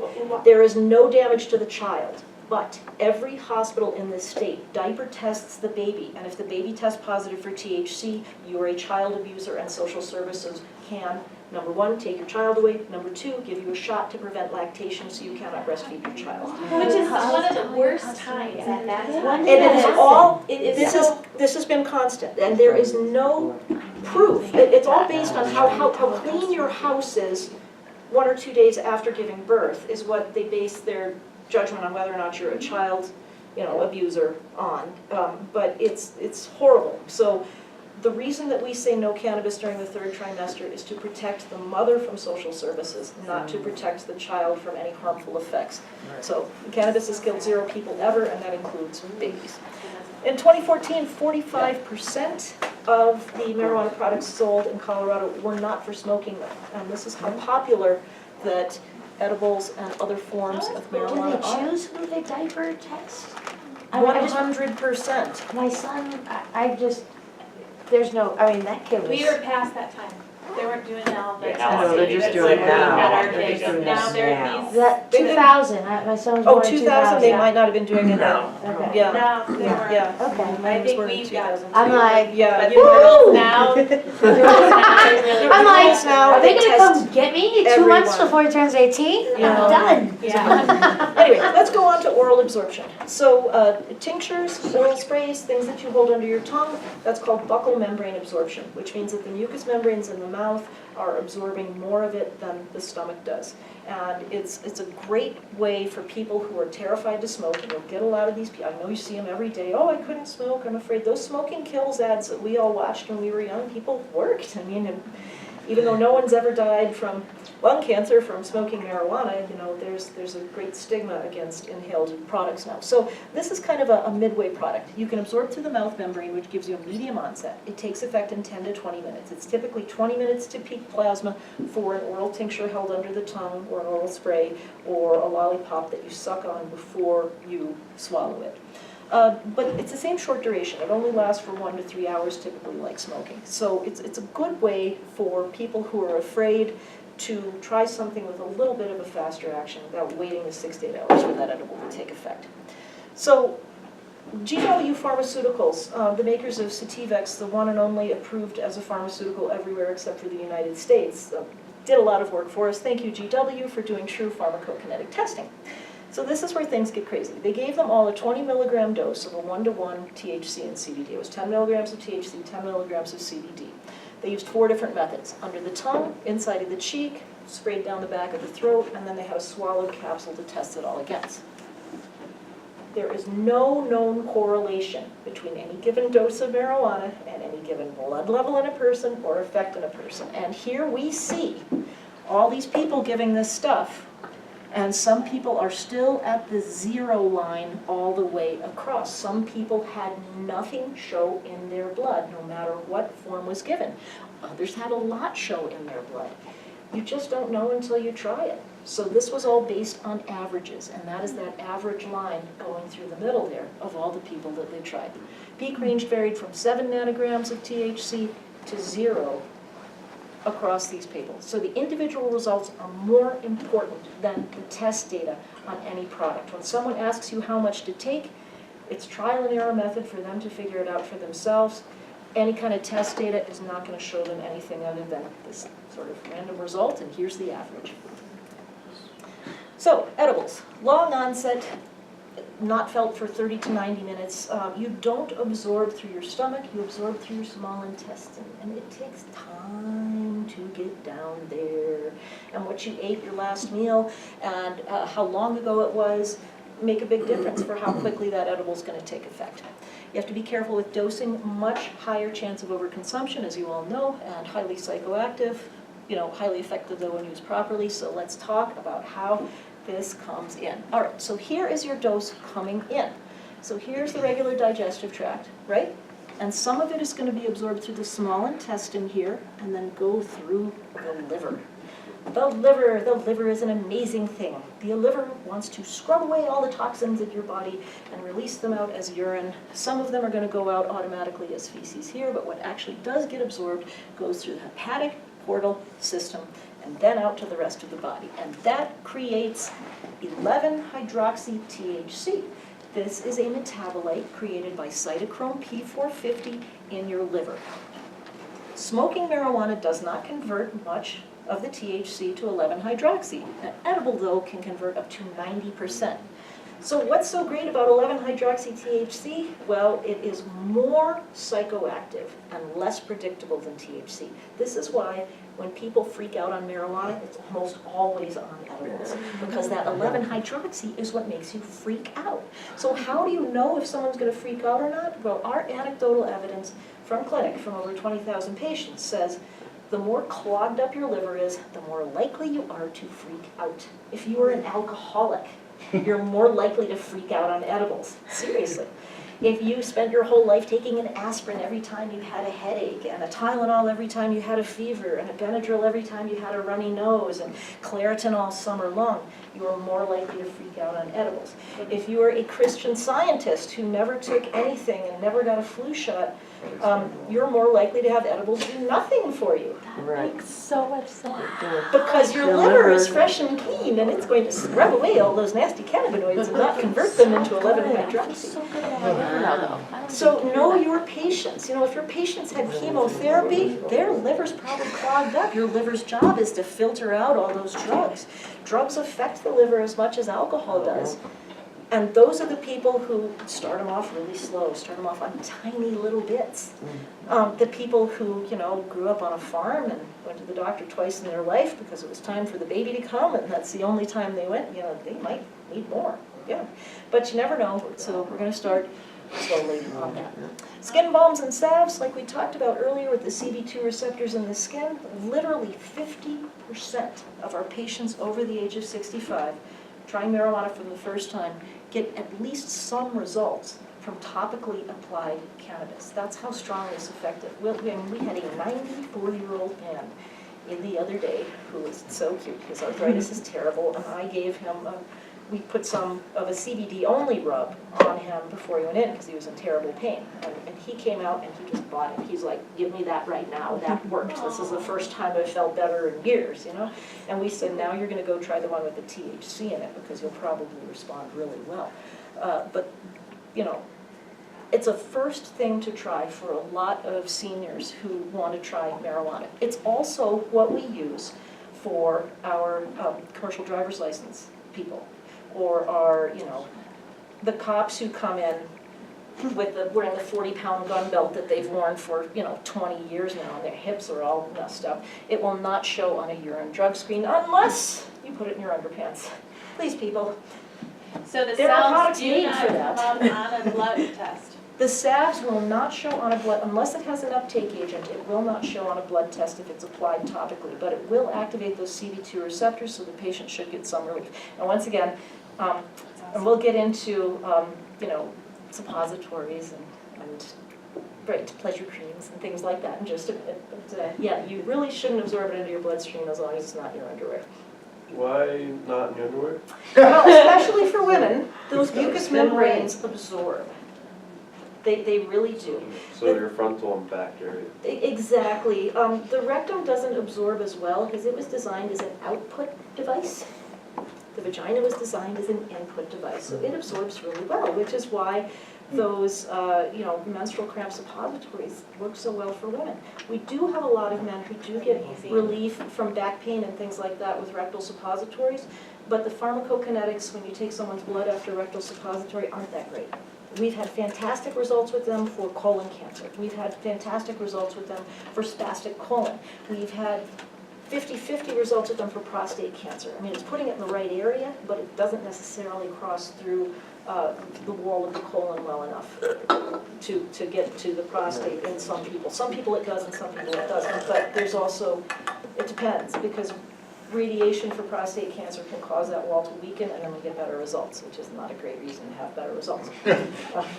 There is no damage to the child, but every hospital in this state diaper tests the baby, and if the baby tests positive for THC, you're a child abuser, and social services can, number 1, take your child away, number 2, give you a shot to prevent lactation so you cannot breastfeed your child. Which is one of the worst times, and that's why. And it is all, It is this has been constant, and there is no proof. It's all based on how clean your house is 1 or 2 days after giving birth is what they base their judgment on whether or not you're a child, abuser on. But it's horrible. So the reason that we say no cannabis during the 3rd trimester is to protect the mother from social services, not to protect the child from any harmful effects. So cannabis has killed 0 people ever, and that includes babies. In 2014, 45% of the marijuana products sold in Colorado were not for smoking them. And this is how popular that edibles and other forms of Do marijuana they are. choose who they diaper test? I mean, 100%. my son, I just, there's no, I mean, that kid was. We were past that time. They weren't doing all the. Yeah, no, they're just doing it now. Our They're kids. just doing Now this they're now. these. That They didn't- 2000, my son was Oh, born in 2000, they 2000. might not have been doing it now. Okay. Yeah, No, they weren't. yeah. Okay. I Mine was think born in we've got. 2002. I'm like, Yeah. But you- woo! now, I'm Rules like, now, are they they gonna test come get me 2 months everyone. before he turns 18? Yeah. I'm done. yeah. Anyway, let's go on to oral absorption. So tinctures, oral sprays, things that you hold under your tongue, that's called buccal membrane absorption, which means that the mucous membranes in the mouth are absorbing more of it than the stomach does. And it's a great way for people who are terrified to smoke, and you'll get a lot of these people, I know you see them every day, oh, I couldn't smoke, I'm afraid. Those smoking kills ads that we all watched when we were young, people worked. I mean, even though no one's ever died from lung cancer from smoking marijuana, there's a great stigma against inhaled products now. So this is kind of a midway product. You can absorb through the mouth membrane, which gives you a medium onset. It takes effect in 10 to 20 minutes. It's typically 20 minutes to peak plasma for an oral tincture held under the tongue, or an oral spray, or a lollipop that you suck on before you swallow it. But it's the same short duration. It only lasts for 1 to 3 hours, typically, like smoking. So it's a good way for people who are afraid to try something with a little bit of a faster action without waiting the 6 to 8 hours for that edible to take effect. So GW Pharmaceuticals, the makers of Sativex, the one and only approved as a pharmaceutical everywhere except for the United States, did a lot of work for us. Thank you, GW, for doing true pharmacokinetic testing. So this is where things get crazy. They gave them all a 20 milligram dose of a 1-to-1 THC and CBD. It was 10 milligrams of THC, 10 milligrams of CBD. They used 4 different methods: under the tongue, inside of the cheek, sprayed down the back of the throat, and then they had a swallowed capsule to test it all against. There is no known correlation between any given dose of marijuana and any given blood level in a person or effect in a person. And here we see all these people giving this stuff, and some people are still at the 0 line all the way across. Some people had nothing show in their blood, no matter what form was given. Others had a lot show in their blood. You just don't know until you try it. So this was all based on averages, and that is that average line going through the middle there of all the people that they tried. Peak range varied from 7 nanograms of THC to 0 across these people. So the individual results are more important than the test data on any product. When someone asks you how much to take, it's trial and error method for them to figure it out for themselves. Any kind of test data is not going to show them anything other than this sort of random result, and here's the average. So, edibles, long onset, not felt for 30 to 90 minutes. You don't absorb through your stomach, you absorb through your small intestine, and it takes time to get down there. And what you ate your last meal and how long ago it was make a big difference for how quickly that edible is going to take effect. You have to be careful with dosing, much higher chance of overconsumption, as you all know, and highly psychoactive, highly effective though when used properly. So let's talk about how this comes in. All right, so here is your dose coming in. So here's the regular digestive tract, right? And some of it is going to be absorbed through the small intestine here and then go through the liver. The liver is an amazing thing. The liver wants to scrub away all the toxins in your body and release them out as urine. Some of them are going to go out automatically as feces here, but what actually does get absorbed goes through the hepatic portal system and then out to the rest of the body. And that creates 11-hydroxy-THC. This is a metabolite created by cytochrome P450 in your liver. Smoking marijuana does not convert much of the THC to 11-hydroxy. An edible, though, can convert up to 90%. So what's so great about 11-hydroxy-THC? Well, it is more psychoactive and less predictable than THC. This is why when people freak out on marijuana, it's almost always on edibles, because that 11-hydroxy is what makes you freak out. So how do you know if someone's going to freak out or not? Well, our anecdotal evidence from clinic, from over 20,000 patients, says the more clogged up your liver is, the more likely you are to freak out. If you are an alcoholic, you're more likely to freak out on edibles. Seriously. If you spent your whole life taking an aspirin every time you had a headache, and a Tylenol every time you had a fever, and a Benadryl every time you had a runny nose, and Claritin all summer long, you are more likely to freak out on edibles. If you are a Christian Scientist who never took anything and never got a flu shot, you're more likely to have edibles do nothing for you. Right. Makes so much sense. Because your liver is fresh and clean, and it's going to scrub away all those nasty cannabinoids and not convert them into 11-hydroxy. So good at my liver now, though. I don't So think know your patients. If your patients had chemotherapy, their liver's probably clogged up. Your liver's job is to filter out all those drugs. Drugs affect the liver as much as alcohol does. And those are the people who start them off really slow, start them off on tiny little bits. The people who, grew up on a farm and went to the doctor twice in their life because it was time for the baby to come, and that's the only time they went, they might need more. Yeah, but you never know, so we're going to start slowly on that. Skin balms and salves, like we talked about earlier with the CB2 receptors in the skin, literally 50% of our patients over the age of 65 trying marijuana for the first time get at least some results from topically applied cannabis. That's how strongly it's effective. We had a 94-year-old man in the other day who was so cute. His arthritis is terrible, and I gave him we put some of a CBD-only rub on him before he went in because he was in terrible pain. And he came out and he just bought it. He's like, give me that right now. That worked. This is the first time I've felt better in years, And we said, now you're going to go try the one with the THC in it because you'll probably respond really well. But it's a first thing to try for a lot of seniors who want to try marijuana. It's also what we use for our commercial driver's license people, or our, the cops who come in with wearing the 40-pound gun belt that they've worn for, 20 years now, and their hips are all messed up. It will not show on a urine drug screen unless you put it in your underpants. Please, people. So the There are cells products do made not for that. come on a blood test. The salves will not show on a blood, unless it has an uptake agent, it will not show on a blood test if it's applied topically, but it will activate those CB2 receptors, so the patient should get some relief. And once again, and we'll get into, suppositories and pleasure creams and things like that in just a minute. But yeah, you really shouldn't absorb it into your bloodstream as long as it's not in your underwear. Why not in your underwear? Well, especially for women, those mucous membranes absorb. They really do. So your frontal and back area. Exactly. The rectum doesn't absorb as well because it was designed as an output device. The vagina was designed as an input device, so it absorbs really well, which is why those, menstrual cramp suppositories work so well for women. We do have a lot of men who do get relief from back pain and things like that with rectal suppositories, but the pharmacokinetics, when you take someone's blood after rectal suppository, aren't that great. We've had fantastic results with them for colon cancer. We've had fantastic results with them for spastic colon. We've had 50-50 results with them for prostate cancer. I mean, it's putting it in the right area, but it doesn't necessarily cross through the wall of the colon well enough to get to the prostate in some people. Some people it does and some people it doesn't, but there's also, it depends, because radiation for prostate cancer can cause that wall to weaken and then we get better results, which is not a great reason to have better results.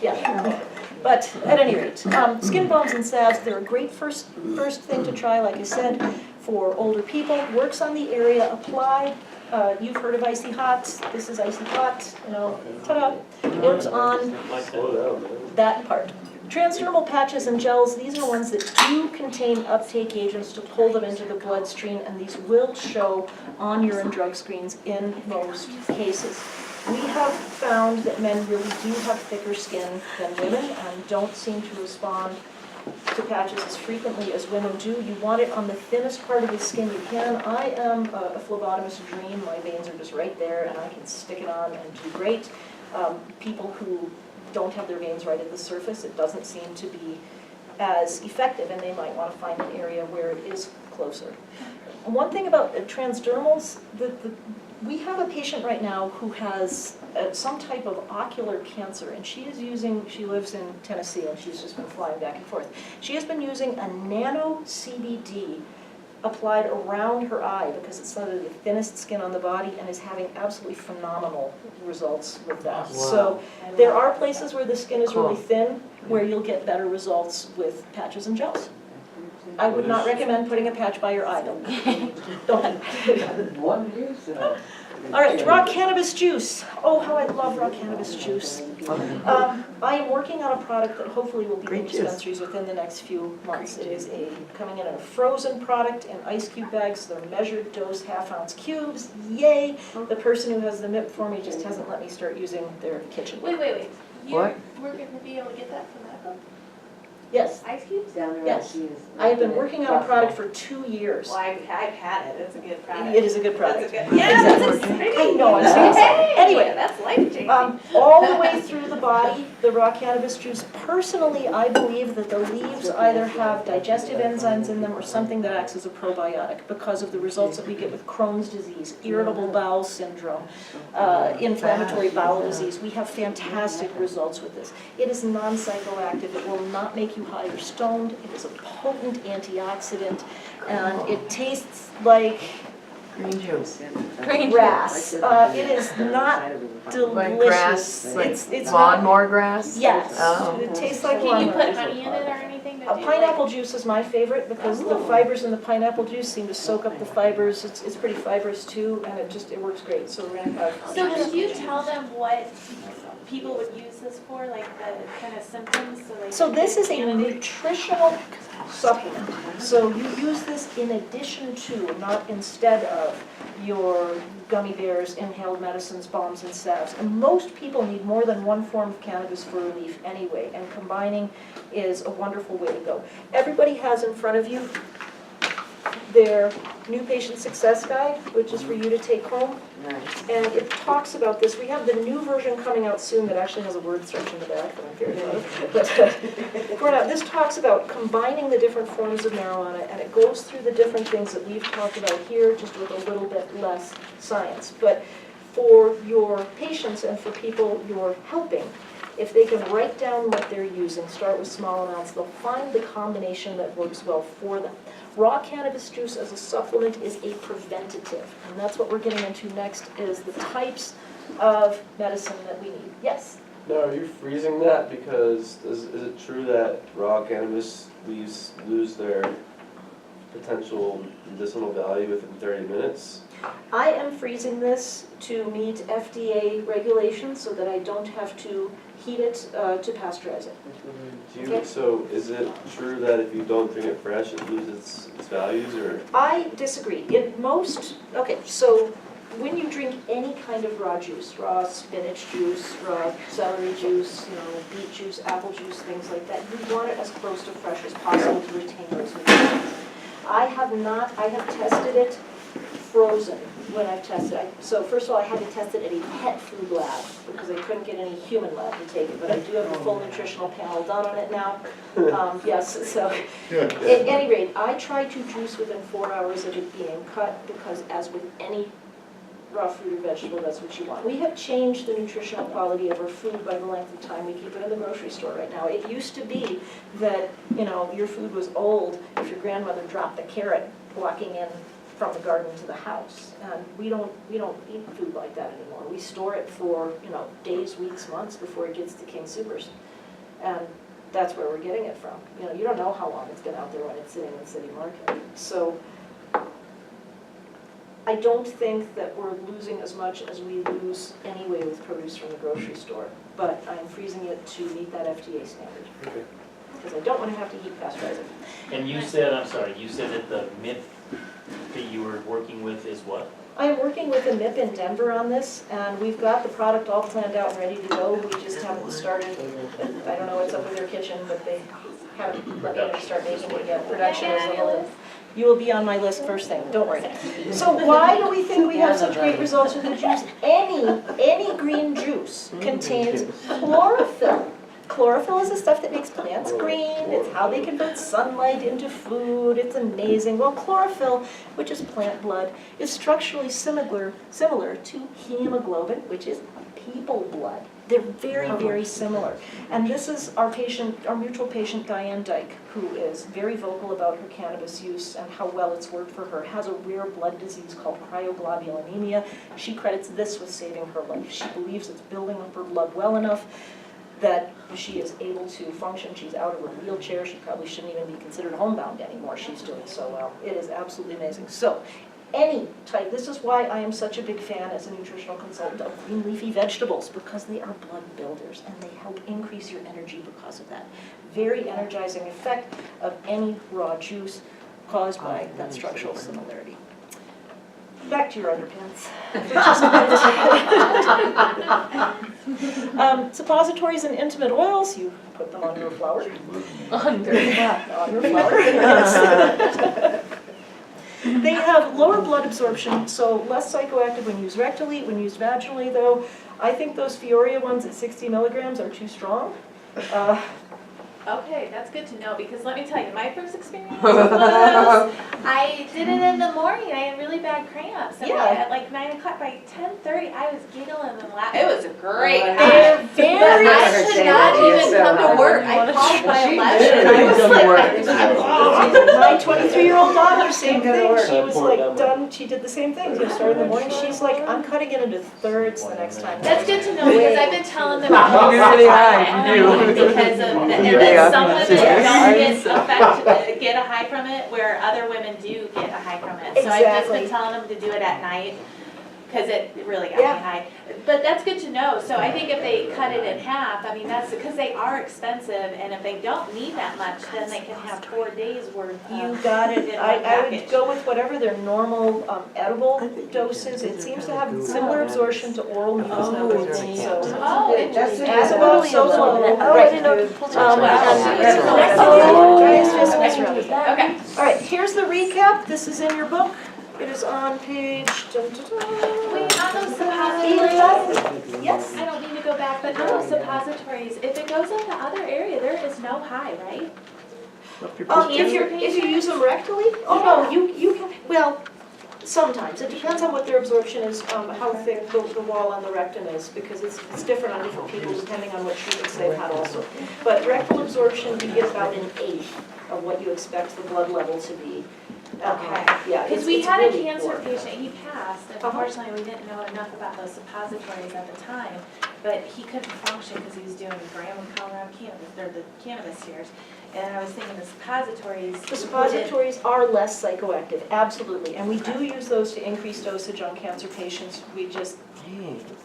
Yeah, but at any rate, skin balms and salves, they're a great first thing to try, like I said, for older people. Works on the area, apply. You've heard of Icy Hot. This is Icy Hot, ta-da. Works on that part. Transdermal patches and gels, these are ones that do contain uptake agents to pull them into the bloodstream, and these will show on urine drug screens in most cases. We have found that men really do have thicker skin than women and don't seem to respond to patches as frequently as women do. You want it on the thinnest part of the skin you can. I am a phlebotomist dream. My veins are just right there and I can stick it on and do great. People who don't have their veins right at the surface, it doesn't seem to be as effective, and they might want to find an area where it is closer. One thing about transdermals, we have a patient right now who has some type of ocular cancer, and she lives in Tennessee, and she's just been flying back and forth. She has been using a nano CBD applied around her eye because it's some of the thinnest skin on the body and is having absolutely phenomenal results with that. Wow. So there are places where the skin is really thin where you'll get better results with patches and gels. I would not recommend putting a patch by your eye though. Don't do that. All right, raw cannabis juice. Oh, how I love raw cannabis juice. I am working on a product that hopefully will be in dispensaries within the next few months. It is coming in a frozen product in ice cube bags. They're measured dose half-ounce cubes. Yay! The person who has the MIP for me just hasn't let me start using their kitchen. Wait. What? We're going to be able to get that from Medical? Yes, Ice cubes? yes. I have been working on a product for 2 years. Well, I've had it. It's a good product. It is a good product. Yeah, that's exciting. I know, I'm so excited. Anyway, that's life-changing. all the way through the body, the raw cannabis juice, personally, I believe that the leaves either have digestive enzymes in them or something that acts as a probiotic because of the results that we get with Crohn's disease, irritable bowel syndrome, inflammatory bowel disease. We have fantastic results with this. It is non-psychoactive. It will not make you high or stoned. It is a potent antioxidant, and it tastes like Green juice. grass. It is not delicious. Like grass, like it's lawnmower grass? Yes, Oh. it tastes like Can you lawnmower. put honey in it or anything to do Pineapple juice is my favorite because the fibers in the pineapple juice seem to soak up the fibers. It's pretty fibrous too, and it works great. So we're gonna have. So did you tell them what people would use this for, like the kind of symptoms? So this is a nutritional supplement. So you use this in addition to, not instead of, your gummy bears, inhaled medicines, balms, and salves. And most people need more than one form of cannabis for relief anyway, and combining is a wonderful way to go. Everybody has in front of you their new patient success guide, which is for you to take home. Nice. And it talks about this. We have the new version coming out soon that actually has a word search in the back that I'm very proud of. But for now, this talks about combining the different forms of marijuana, and it goes through the different things that we've talked about here, just with a little bit less science. But for your patients and for people you're helping, if they can write down what they're using, start with small amounts, they'll find the combination that works well for them. Raw cannabis juice as a supplement is a preventative, and that's what we're getting into next, is the types of medicine that we need. Yes? Now, are you freezing that because is it true that raw cannabis leaves lose their potential medicinal value within 30 minutes? I am freezing this to meet FDA regulations so that I don't have to heat it to pasteurize it. Okay. So is it true that if you don't drink it fresh, it loses its values, or? I disagree. In most, okay, so when you drink any kind of raw juice, raw spinach juice, raw celery juice, beet juice, apple juice, things like that, you want it as close to fresh as possible to retain those nutrients. I have tested it frozen when I've tested it. So first of all, I had to test it at a pet food lab because I couldn't get any human lab to take it, but I do have a full nutritional panel done on it now. Yes, so at any rate, I try to juice within 4 hours of it being cut because as with any raw fruit or vegetable, that's what you want. We have changed the nutritional quality of our food by the length of time we keep it in the grocery store right now. It used to be that, your food was old if your grandmother dropped the carrot walking in from the garden to the house. And we don't eat food like that anymore. We store it for, days, weeks, months before it gets to King Soopers. And that's where we're getting it from. You don't know how long it's been out there when it's sitting in the city market. So I don't think that we're losing as much as we lose anyway with produce from the grocery store, but I'm freezing it to meet that FDA standard. Okay. Because I don't want to have to heat pasteurize it. And you said, I'm sorry, you said that the MIP that you were working with is what? I am working with a MIP in Denver on this, and we've got the product all planned out and ready to go. We just haven't started. I don't know what's up with their kitchen, but they haven't let me start making it yet. Production is a little. You will be on my list first thing, don't worry. So why do we think we have such great results with the juice? Any green juice contains chlorophyll. Chlorophyll is the stuff that makes plants green. It's how they convert sunlight into food. It's amazing. Well, chlorophyll, which is plant blood, is structurally similar to hemoglobin, which is people blood. They're very, very similar. And this is our mutual patient, Diane Dyke, who is very vocal about her cannabis use and how well it's worked for her, has a rare blood disease called cryoglobulinemia. She credits this with saving her life. She believes it's building up her blood well enough that she is able to function. She's out of her wheelchair. She probably shouldn't even be considered homebound anymore. She's doing so well. It is absolutely amazing. So any type, this is why I am such a big fan as a nutritional consultant of green leafy vegetables, because they are blood builders and they help increase your energy because of that. Very energizing effect of any raw juice caused by that structural similarity. Back to your underpants. Suppositories and intimate oils, you put them on your flour. On your flour. Yes. They have lower blood absorption, so less psychoactive when used rectally. When used vaginally, though, I think those Fioria ones at 60 milligrams are too strong. Okay, that's good to know, because let me tell you, my first experience was, I did it in the morning, I had really bad cramps, and at like 9 o'clock, by 10:30, I was giggling and laughing. It was great. They're very But I could not even come to work, I called by 11, I was like, my 23-year-old daughter, same thing. She was like done, she did the same thing. She started in the morning. She's like, I'm cutting it into thirds the next time. that's good to know, because I've been telling them You're really high, you do. because of, some women don't get a high from it, where other women do get a high from it. So I've just been telling them to do it at night, because it really got me high. But that's good to know. So I think if they cut it in half, I mean, that's because they are expensive, and if they don't need that much, then they can have 4 days worth. You got it. I would go with whatever their normal edible dose is. It seems to have similar absorption to oral mucus membranes. So That's as above, so below. Right. Okay. All right, here's the recap. This is in your book. It is on page. Wait, on those suppositories, Yes. I don't mean to go back, but on those suppositories, if it goes in the other area, there is no high, right? If you use them rectally? Oh, no, you can, well, sometimes. It depends on what their absorption is, how thick the wall on the rectum is, because it's different on different people depending on what treatments they've had also. But rectal absorption, you get about 1/8 of what you expect the blood level to be. Okay. Yeah. Because we had a cancer patient, he passed, and Uh-huh. unfortunately we didn't know enough about those suppositories at the time, but he couldn't function because he was doing gram of Colorado cannabis, or the cannabis years. And I was thinking the suppositories. The suppositories are less psychoactive, absolutely, and we do use those to increase dosage on cancer patients. We just,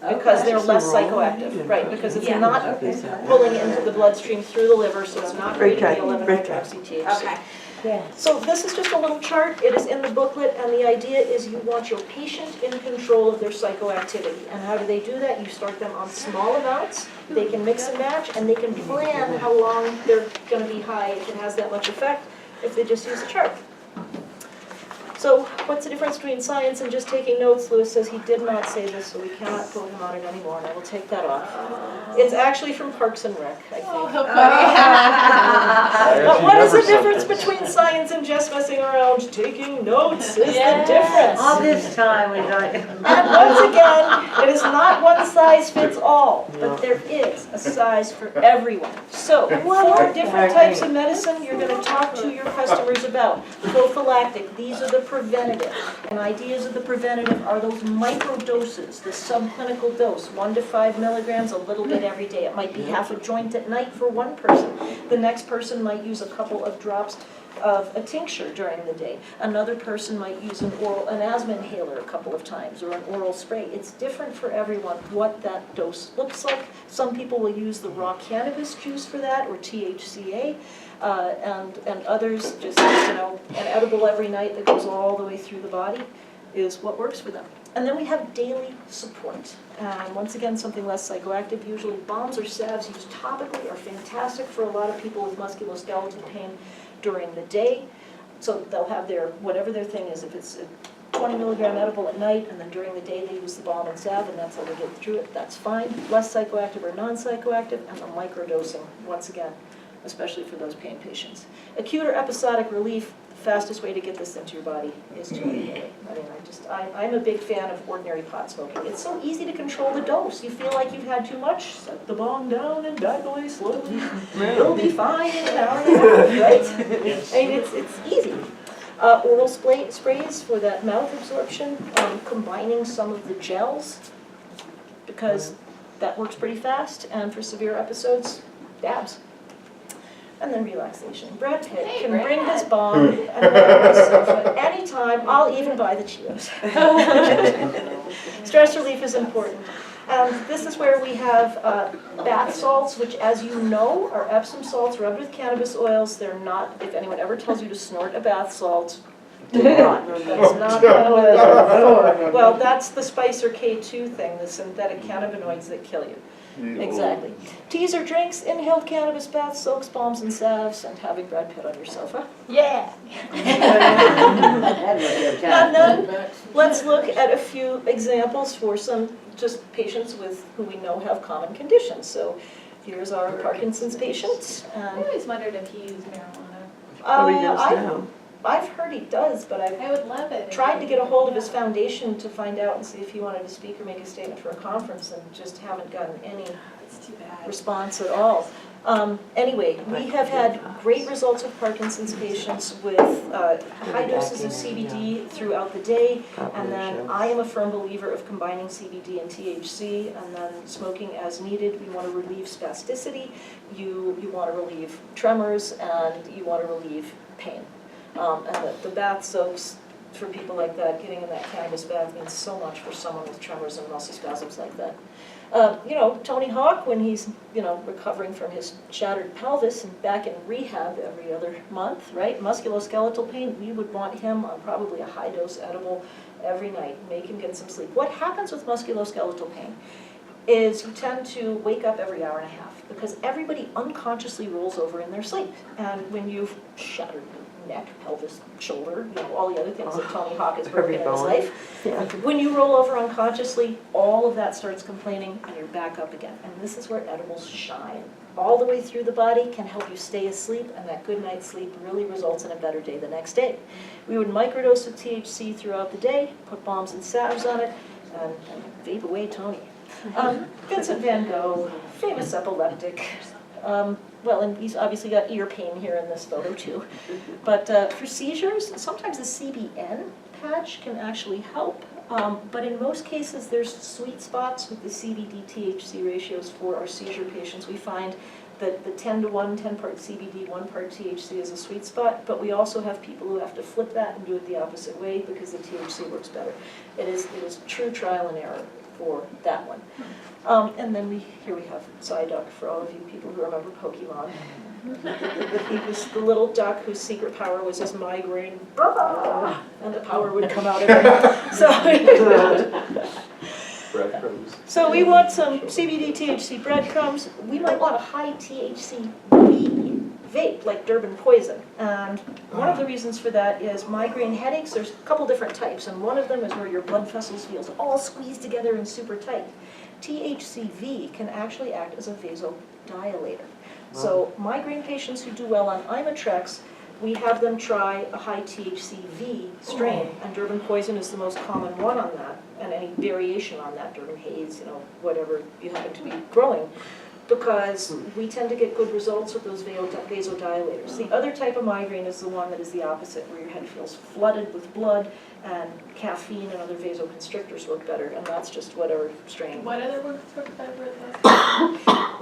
because they're less psychoactive, right, because it's Yeah. not pulling into the bloodstream through the liver, so it's not creating the 11-hydroxy THC. Okay. Yeah. So this is just a little chart, it is in the booklet, and the idea is you want your patient in control of their psychoactivity. And how do they do that? You start them on small amounts, they can mix and match, and they can plan how long they're gonna be high if it has that much effect, if they just use a chart. So what's the difference between science and just taking notes? Lewis says he did not say this, so we cannot quote him on it anymore, and I will take that off. It's actually from Parks and Rec, I think. But what is the difference between science and just messing around? Taking notes is the difference. All this time we got. And once again, it is not one size fits all, but there is a size for everyone. So, 4 different types of medicine you're going to talk to your customers about. Prophylactic, these are the preventative. And ideas of the preventative are those micro doses, the subclinical dose, 1 to 5 milligrams, a little bit every day. It might be half a joint at night for one person. The next person might use a couple of drops of a tincture during the day. Another person might use an asthma inhaler a couple of times, or an oral spray. It's different for everyone what that dose looks like. Some people will use the raw cannabis juice for that, or THCA, and others just, an edible every night that goes all the way through the body is what works for them. And then we have daily support. And once again, something less psychoactive. Usually Balms or Salves used topically are fantastic for a lot of people with musculoskeletal pain during the day. So they'll have their, whatever their thing is, if it's a 20 milligram edible at night, and then during the day they use the balm and salve, and that's how they get through it, that's fine. Less psychoactive or non-psychoactive, and the microdosing, once again, especially for those pain patients. Acute or episodic relief, the fastest way to get this into your body is to inhale it. I mean, I'm a big fan of ordinary pot smoking. It's so easy to control the dose. You feel like you've had too much, set the bong down and back away slowly. You'll be fine in an hour and a half, right? Yes. I mean, it's easy. Oral sprays for that mouth absorption, combining some of the gels, because that works pretty fast, and for severe episodes, dabs. And then relaxation. Brad Pitt can bring his bomb and wear himself at any time. I'll even buy the Cheetos. Stress relief is important. This is where we have bath salts, which, as you know, are Epsom salts rubbed with cannabis oils. They're not, if anyone ever tells you to snort a bath salt, do not. That's not how it is. Well, that's the Spicer K2 thing, the synthetic cannabinoids that kill you. Exactly. Teas or drinks, inhaled cannabis baths, soaks, balms, and salves, and having Brad Pitt on your sofa. Yeah. None. Let's look at a few examples for some just patients with who we know have common conditions. So here's our Parkinson's patient. I always wondered if he used marijuana. What he does now. I've heard he does, but I would love it. tried to get a hold of his foundation to find out and see if he wanted to speak or make a statement for a conference, and just haven't gotten any It's too bad. response at all. Anyway, we have had great results with Parkinson's patients with high doses of CBD throughout the day, and then I am a firm believer of combining CBD and THC, and then smoking as needed. We want to relieve spasticity, you want to relieve tremors, and you want to relieve pain. And the bath soaks, for people like that, getting in that cannabis bath means so much for someone with tremors and muscle spasms like that. Tony Hawk, when he's, recovering from his shattered pelvis and back in rehab every other month, right? Musculoskeletal pain, we would want him on probably a high-dose edible every night, make him get some sleep. What happens with musculoskeletal pain is you tend to wake up every hour and a half, because everybody unconsciously rolls over in their sleep. And when you've shattered neck, pelvis, shoulder, all the other things that Tony Hawk has broken in his life. Yeah. When you roll over unconsciously, all of that starts complaining and you're back up again. And this is where edibles shine. All the way through the body, can help you stay asleep, and that good night's sleep really results in a better day the next day. We would microdose of THC throughout the day, put balms and salves on it, and vape away Tony. Vincent van Gogh, famous epileptic. And he's obviously got ear pain here in this photo too. But for seizures, sometimes the CBN patch can actually help. But in most cases, there's sweet spots with the CBD-THC ratios for our seizure patients. We find that the 10 to 1, 10 part CBD, 1 part THC is a sweet spot, but we also have people who have to flip that and do it the opposite way because the THC works better. It is true trial and error for that one. And then here we have Psyduck for all of you people who remember Pokemon. He was the little duck whose secret power was his migraine, and the power would come out of him. Breadcrumbs. So we want some CBD THC breadcrumbs. We might want a high THC vape, like Durban Poison. And one of the reasons for that is migraine headaches. There's a couple different types, and one of them is where your blood vessels feel all squeezed together and super tight. THCV can actually act as a vasodilator. So migraine patients who do well on Imitrex, we have them try a high THCV strain, and Durban Poison is the most common one on that, and any variation on that, Durban Haze, whatever you happen to be growing, because we tend to get good results with those vasodilators. The other type of migraine is the one that is the opposite, where your head feels flooded with blood, and caffeine and other vasoconstrictors work better, and that's just whatever strain. What other ones work better?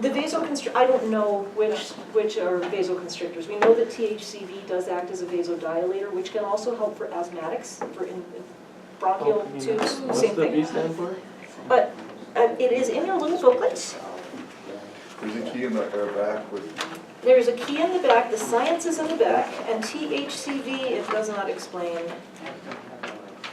The vasoconstrictors, I don't know which are vasoconstrictors. We know that THCV does act as a vasodilator, which can also help for asthmatics, for in bronchial tubes, What's same the B thing. stand for? But it is in your little booklet. There's a key in the back with, There's a key in the back, the science is in the back, and THCV, it does not explain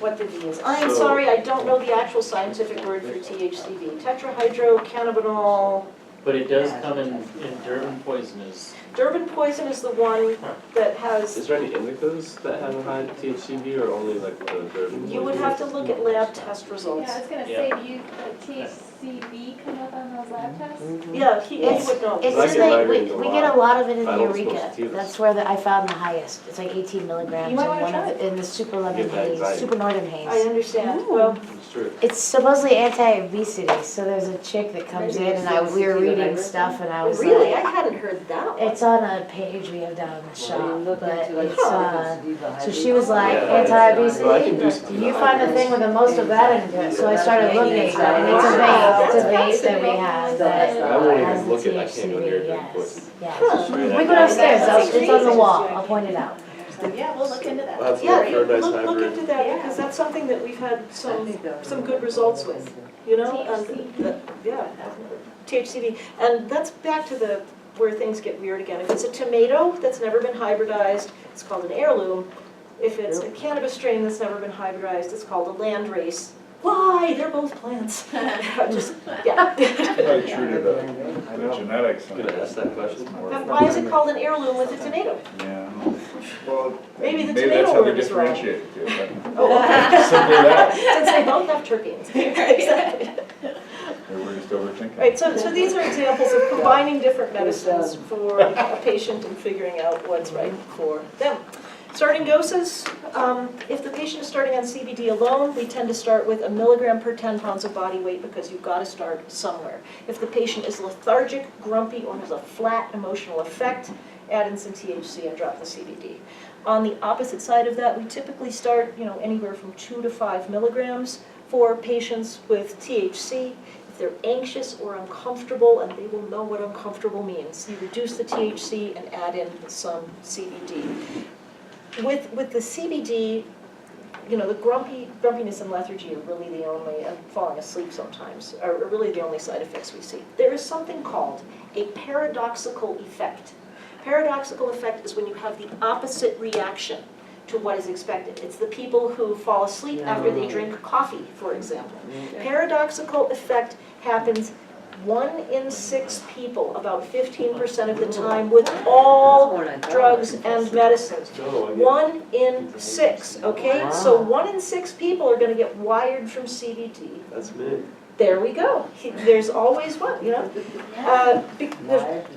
what the V is. I'm So- sorry, I don't know the actual scientific word for THCV. Tetrahydrocannabinol. But it does come in Durban Poison is, Durban Poison is the one that has, Is there any indicas that have a high THCV or only like the Durban? you would have to look at lab test results. Yeah, I was gonna say, do you, THCV come up on those lab tests? Yeah, he would know. It's I in get the, migraines a we lot. get a lot of it in I the don't Eureka. Suppositories. That's where I found the highest. It's like 18 milligrams You might in wanna one try of, in the super lemon Get that haze, anxiety. super northern I haze. understand. Well, It's true. It's supposedly anti-obesity, so there's a chick that comes in and we were reading stuff and I was really, I like, hadn't heard that one. it's on a page we have down in the shop, but it's, so she she was like, Yeah. Well, I can anti-obesity, do sativa. you find the thing with the most of that into it, so I started looking, and it's a vape that we have that I won't has even the look at, I can't go near THCV, Durban yes, Poison. yes. Straight We up. go downstairs, it's on the wall, I'll point it out. Yeah, we'll look into that. I'll have to Yeah, look for a nice look hybrid. into that, because that's something that we've had some good results with, yeah, THCV. And that's back to where things get weird again. If it's a tomato that's never been hybridized, it's called an heirloom. If it's a cannabis strain that's never been hybridized, it's called a landrace. Why? They're both plants. Just, yeah. probably true to the genetics. I'm gonna ask that question. But why is it called an heirloom with a tomato? Yeah. Well, Maybe the that's tomato how they word is wrong. differentiate it, too, but Oh, okay. simply that. Since they both have terpenes. Exactly. Maybe we're just overthinking. Right, so these are examples of combining different medicines for a patient and figuring out what's right for them. Starting doses, if the patient is starting on CBD alone, we tend to start with 1 milligram per 10 pounds of body weight because you've got to start somewhere. If the patient is lethargic, grumpy, or has a flat emotional effect, add in some THC and drop the CBD. On the opposite side of that, we typically start, anywhere from 2 to 5 milligrams for patients with THC. If they're anxious or uncomfortable, and they will know what uncomfortable means, you reduce the THC and add in some CBD. With the CBD, the grumpiness and lethargy are really the only, and falling asleep sometimes, are really the only side effects we see. There is something called a paradoxical effect. Paradoxical effect is when you have the opposite reaction to what is expected. It's the people who fall asleep after they drink coffee, for example. Paradoxical effect happens 1 in 6 people, about 15% of the time, with all drugs and medicines. 1 in 6, okay? So 1 in 6 people are going to get wired from CBD. That's me. There we go. There's always one, there's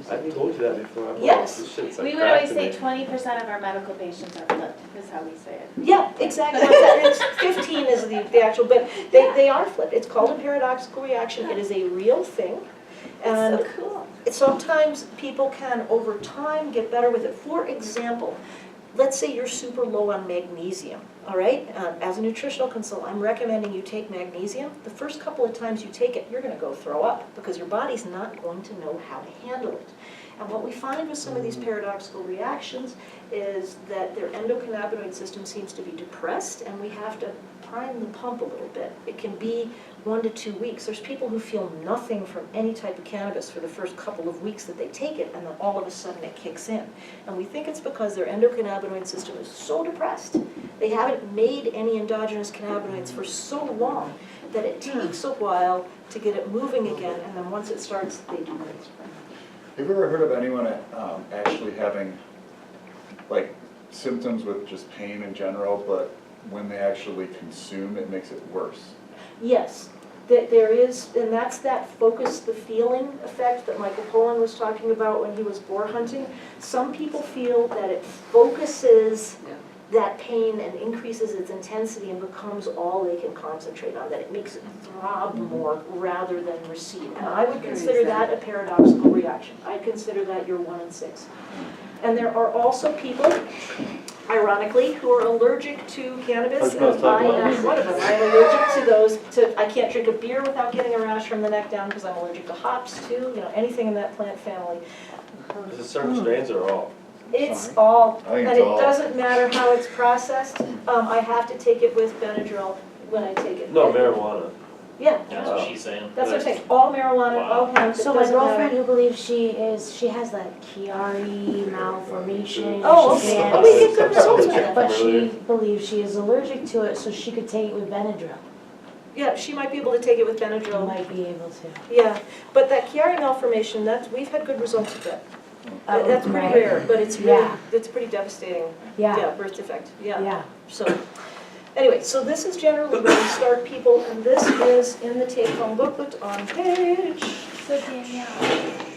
I've told you that before. I'm like, Yes. this shit's like We would crack always to say me. 20% of our medical patients are flipped, is how we say it. Yeah, exactly. It's 15 is the actual, but they are flipped. It's called a paradoxical reaction. It is a real thing. And So cool. sometimes people can, over time, get better with it. For example, let's say you're super low on magnesium, All right, as a nutritional consultant, I'm recommending you take magnesium. The first couple of times you take it, you're gonna go throw up because your body's not going to know how to handle it. And what we find with some of these paradoxical reactions is that their endocannabinoid system seems to be depressed, and we have to prime the pump a little bit. It can be 1 to 2 weeks. There's people who feel nothing from any type of cannabis for the first couple of weeks that they take it, and then all of a sudden it kicks in. And we think it's because their endocannabinoid system is so depressed. They haven't made any endogenous cannabinoids for so long that it takes a while to get it moving again, and then once it starts, they do great. Have you ever heard of anyone actually having like symptoms with just pain in general, but when they actually consume, it makes it worse? Yes, there is, and that's that focus the feeling effect that Michael Pollan was talking about when he was boar hunting. Some people feel that it focuses that pain and increases its intensity and becomes all they can concentrate on, that it makes it throb more rather than recede. And I would consider that a paradoxical reaction. I'd consider that your 1 in 6. And there are also people, ironically, who are allergic to cannabis, and I am one of them. I'm allergic to those, I can't drink a beer without getting a rash from the neck down because I'm allergic to hops too, you know, anything in that plant family. Is it certain strains or all? It's all, I think and it's it all. doesn't matter how it's processed, I have to take it with Benadryl when I take it. No, marijuana. Yeah, That's what she's saying. that's what I'm saying, all marijuana, all hemp, it So my doesn't girlfriend matter. who believes she has that Chiari malformation. Oh, she okay, can't- oh, we get good results with that. But she believes she is allergic to it, so she could take it with Benadryl. Yeah, she might be able to take it with She Benadryl, might be able to. yeah, but that Chiari malformation, we've had good results with that. That's pretty Right. rare, but it's really, Yeah. it's pretty devastating, Yeah, birth defect, yeah. yeah. So, anyway, so this is generally where we start people, and this is in the take-home booklet on page. So Danielle.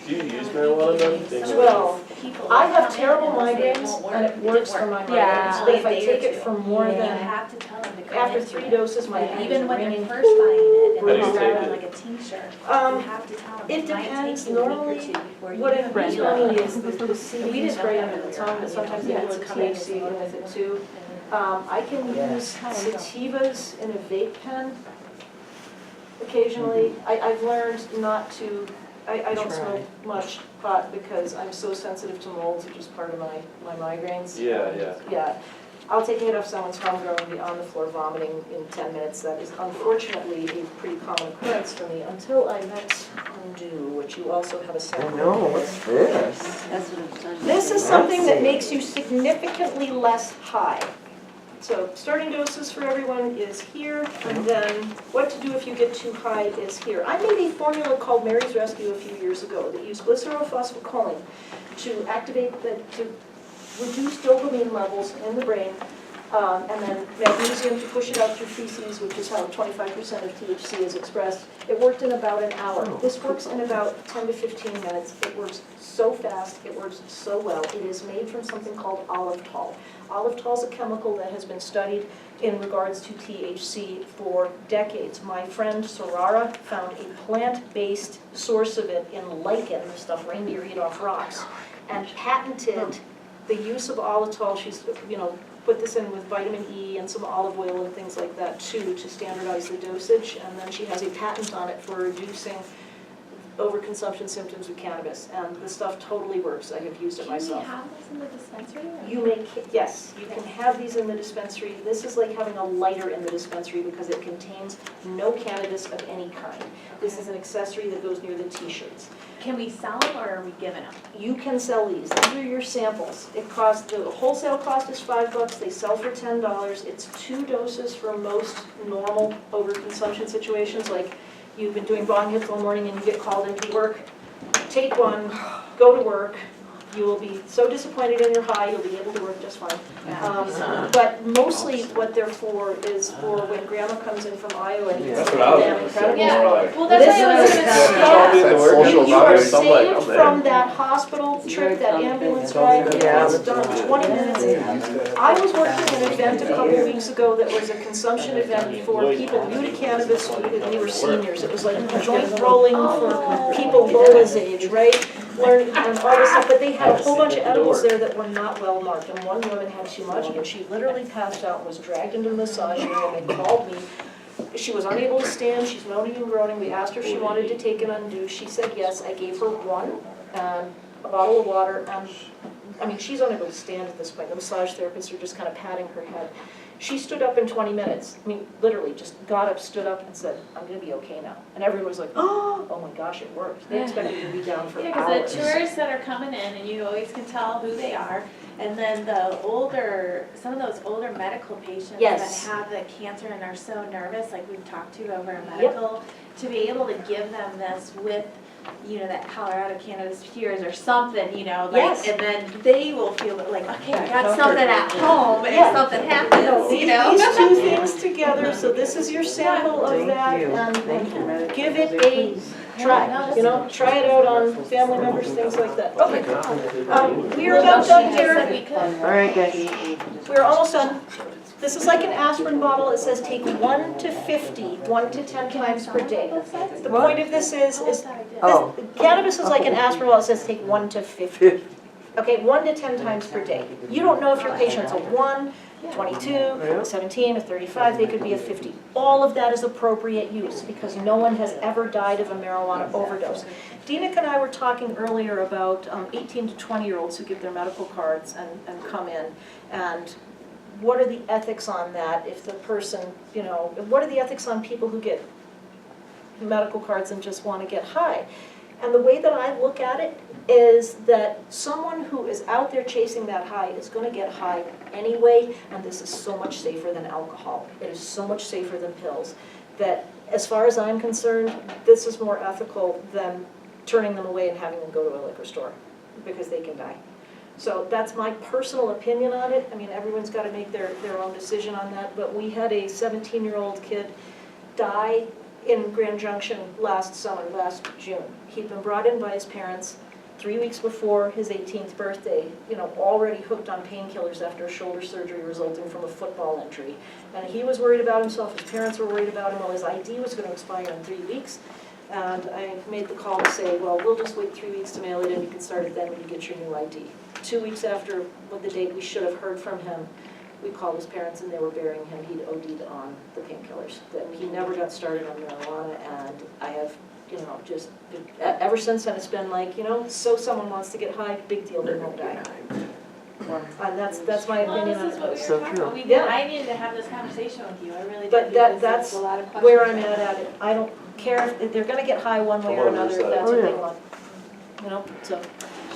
Do you use marijuana then? Well, People I have come in terrible and say it migraines, won't work. and it works for my Yeah. migraines, but if I take it for more Yeah. You than, have to tell them to come after into 3 it. doses, my Like, head is even when they're ringing. first buying it, and How do they you start take on it? like a tincture, you Um, have to tell them. it might depends. take you a week or Normally, two before you what can I bring use it up. normally is the We CBD didn't spray know under the that tongue, but earlier, sometimes you know, they do a it's coming THC as with it too. and- I can use sativas in a vape pen occasionally. I've learned not to, I don't Try. smoke much pot because I'm so sensitive to molds, which is part of my migraines. Yeah, yeah. Yeah, I'll take it off someone's homegrown and be on the floor vomiting in 10 minutes. That is unfortunately a pretty common occurrence for me until I met Undo, which you also have a Oh sample. no, of. what's this? That's what I'm saying. This is something that makes you significantly less high. So starting doses for everyone is here, and then what to do if you get too high is here. I made a formula called Mary's Rescue a few years ago that used glycerylphosphocholine to activate to reduce dopamine levels in the brain, and then magnesium to push it out through feces, which is how 25% of THC is expressed. It worked in about an hour. This works in about 10 to 15 minutes. It works so fast, it works so well. It is made from something called olivetol. Olivetol is a chemical that has been studied in regards to THC for decades. My friend Sorara found a plant-based source of it in lichen, the stuff reindeer eat off rocks, and patented the use of olivetol. She's, put this in with vitamin E and some olive oil and things like that too to standardize the dosage, and then she has a patent on it for reducing overconsumption symptoms with cannabis, and the stuff totally works. I have used it myself. Can we have this in the dispensary? or- You may, yes, you can have these in the dispensary. This is like having a lighter in the dispensary because it contains no cannabis of any kind. This is an accessory that goes near the t-shirts. Can we sell them or are we giving them? You can sell these. These are your samples. It costs, the wholesale cost is $5. They sell for $10. It's 2 doses for most normal overconsumption situations, like you've been doing bong hits all morning and you get called into work. Take one, go to work. You will be so disappointed in your high, you'll be able to work just fine. But mostly what they're for is for when grandma comes in from Iowa and eats That's some what I was damn gonna say. incredible Yeah. stuff. Well, that's why I was This gonna is- say. yeah. Social You are values, I'm like, saved I'm there. from that hospital trip, that ambulance ride, it's done in 20 minutes. I was working an event a couple weeks ago that was a consumption event for people new to cannabis, we were seniors. It was like joint rolling for people Lola's age, right? learn and all this stuff, but they had a whole bunch of edibles there that were not well marked, and one woman had too much, and she literally passed out and was dragged into the massage area, and they called me. She was unable to stand, she's moaning and groaning, we asked her if she wanted to take an undo, she said yes, I gave her one, and a bottle of water, and, I mean, she's unable to stand at this point, the massage therapists are just kind of patting her head. She stood up in 20 minutes, I mean, literally, just got up, stood up, and said, I'm gonna be okay now. And everyone was like, oh my gosh, it worked. They expected her to be down for Yeah, hours. because the tourists that are coming in, and you always can tell who they are, and then the older, some of those older medical patients Yes. that have the cancer and are so nervous, like we've talked to over a medical, to be able to give them this with, you know, that Colorado Cannabis Cures or something, you know, like, Yes. and then they will feel like, okay, I got something at home if Yeah. something happens, you know? These two things together, so this is your sample of Thank that, you. and Thank you. give it a try, you know, try it out on family members, things like that. Okay, we are about done here. All right, guys. We're almost done. This is like an aspirin bottle. It says take 1 to 50, 1 to 10 times per day. The point of this is Oh. cannabis is like an aspirin bottle. It says take 1 to 50. Okay, 1 to 10 times per day. You don't know if your patient's a 1, 22, a 17, a 35, they could be a 50. All of that is appropriate use because no one has ever died of a marijuana overdose. Dina and I were talking earlier about 18 to 20-year-olds who give their medical cards and come in, and what are the ethics on that if the person, you know, what are the ethics on people who get medical cards and just want to get high? And the way that I look at it is that someone who is out there chasing that high is going to get high anyway, and this is so much safer than alcohol. It is so much safer than pills that, as far as I'm concerned, this is more ethical than turning them away and having them go to a liquor store because they can die. So that's my personal opinion on it. I mean, everyone's got to make their own decision on that, but we had a 17-year-old kid die in Grand Junction last June. He'd been brought in by his parents 3 weeks before his 18th birthday, you know, already hooked on painkillers after a shoulder surgery resulting from a football injury. And he was worried about himself, his parents were worried about him, well, his ID was going to expire in 3 weeks. And I made the call to say, well, we'll just wait 3 weeks to mail it in, you can start it then when you get your new ID. 2 weeks after what the date we should have heard from him, we called his parents and they were burying him. He'd OD'd on the painkillers. That he never got started on marijuana, and I have, you know, just ever since then it's been like, you know, so someone wants to get high, big deal, they won't die. And that's my Well, opinion on this is what it. we So were talking true. about. Yeah. I needed to have this conversation with you, I really did. But because that's there's a lot of questions where I'm there. at it. I don't care if they're gonna get high one way or another, if that's what they want. You know, so,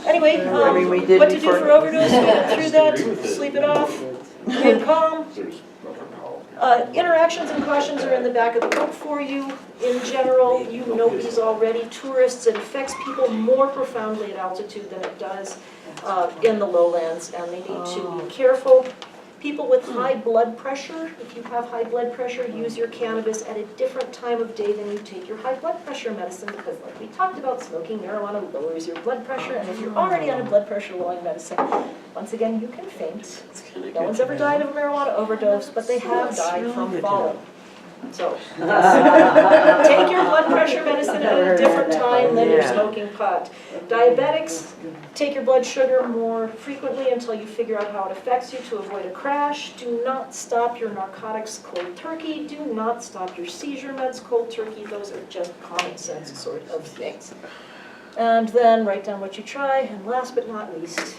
anyway, I mean, we did what to do before- for overdose, we went through that, sleep it off, remain calm. Interactions and cautions are in the back of the book for you. In general, you know these already. Tourists, it affects people more profoundly at altitude than it does in the lowlands, and they need to be careful. People with high blood pressure, if you have high blood pressure, use your cannabis at a different time of day than you take your high blood pressure medicine, because like we talked about, smoking marijuana lowers your blood pressure, and if you're already on a blood pressure lowering medicine, once again, you can faint. No one's ever died of a marijuana overdose, but they have died from falling. So, take your blood pressure medicine at a different time than you're smoking pot. Diabetics, take your blood sugar more frequently until you figure out how it affects you to avoid a crash. Do not stop your narcotics cold turkey. Do not stop your seizure meds cold turkey. Those are just common sense sort of things. And then write down what you try. And last but not least,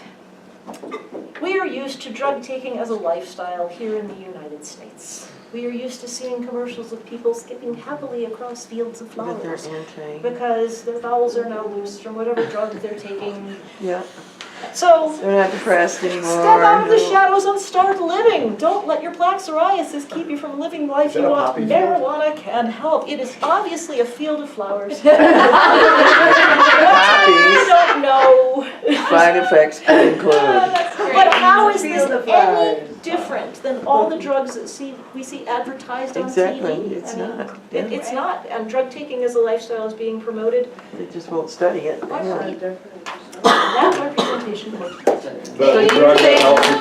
we are used to drug taking as a lifestyle here in the United States. We are used to seeing commercials of people skipping happily across fields of With their flowers anti. because their bowels are now loose from whatever drug they're taking. Yeah, So, they're not depressed anymore. step out of the no. shadows and start living. Don't let your plaque psoriasis keep you from living life Is you that a want. poppy field? Marijuana can help. It is obviously a field of flowers. Poppies. I don't know. Side effects could include. But how is this any different than all the drugs that we see advertised on Exactly, TV? it's I mean, not. It's not, and drug taking as a lifestyle is being promoted. They just won't study it. That's our presentation. The drug that helps you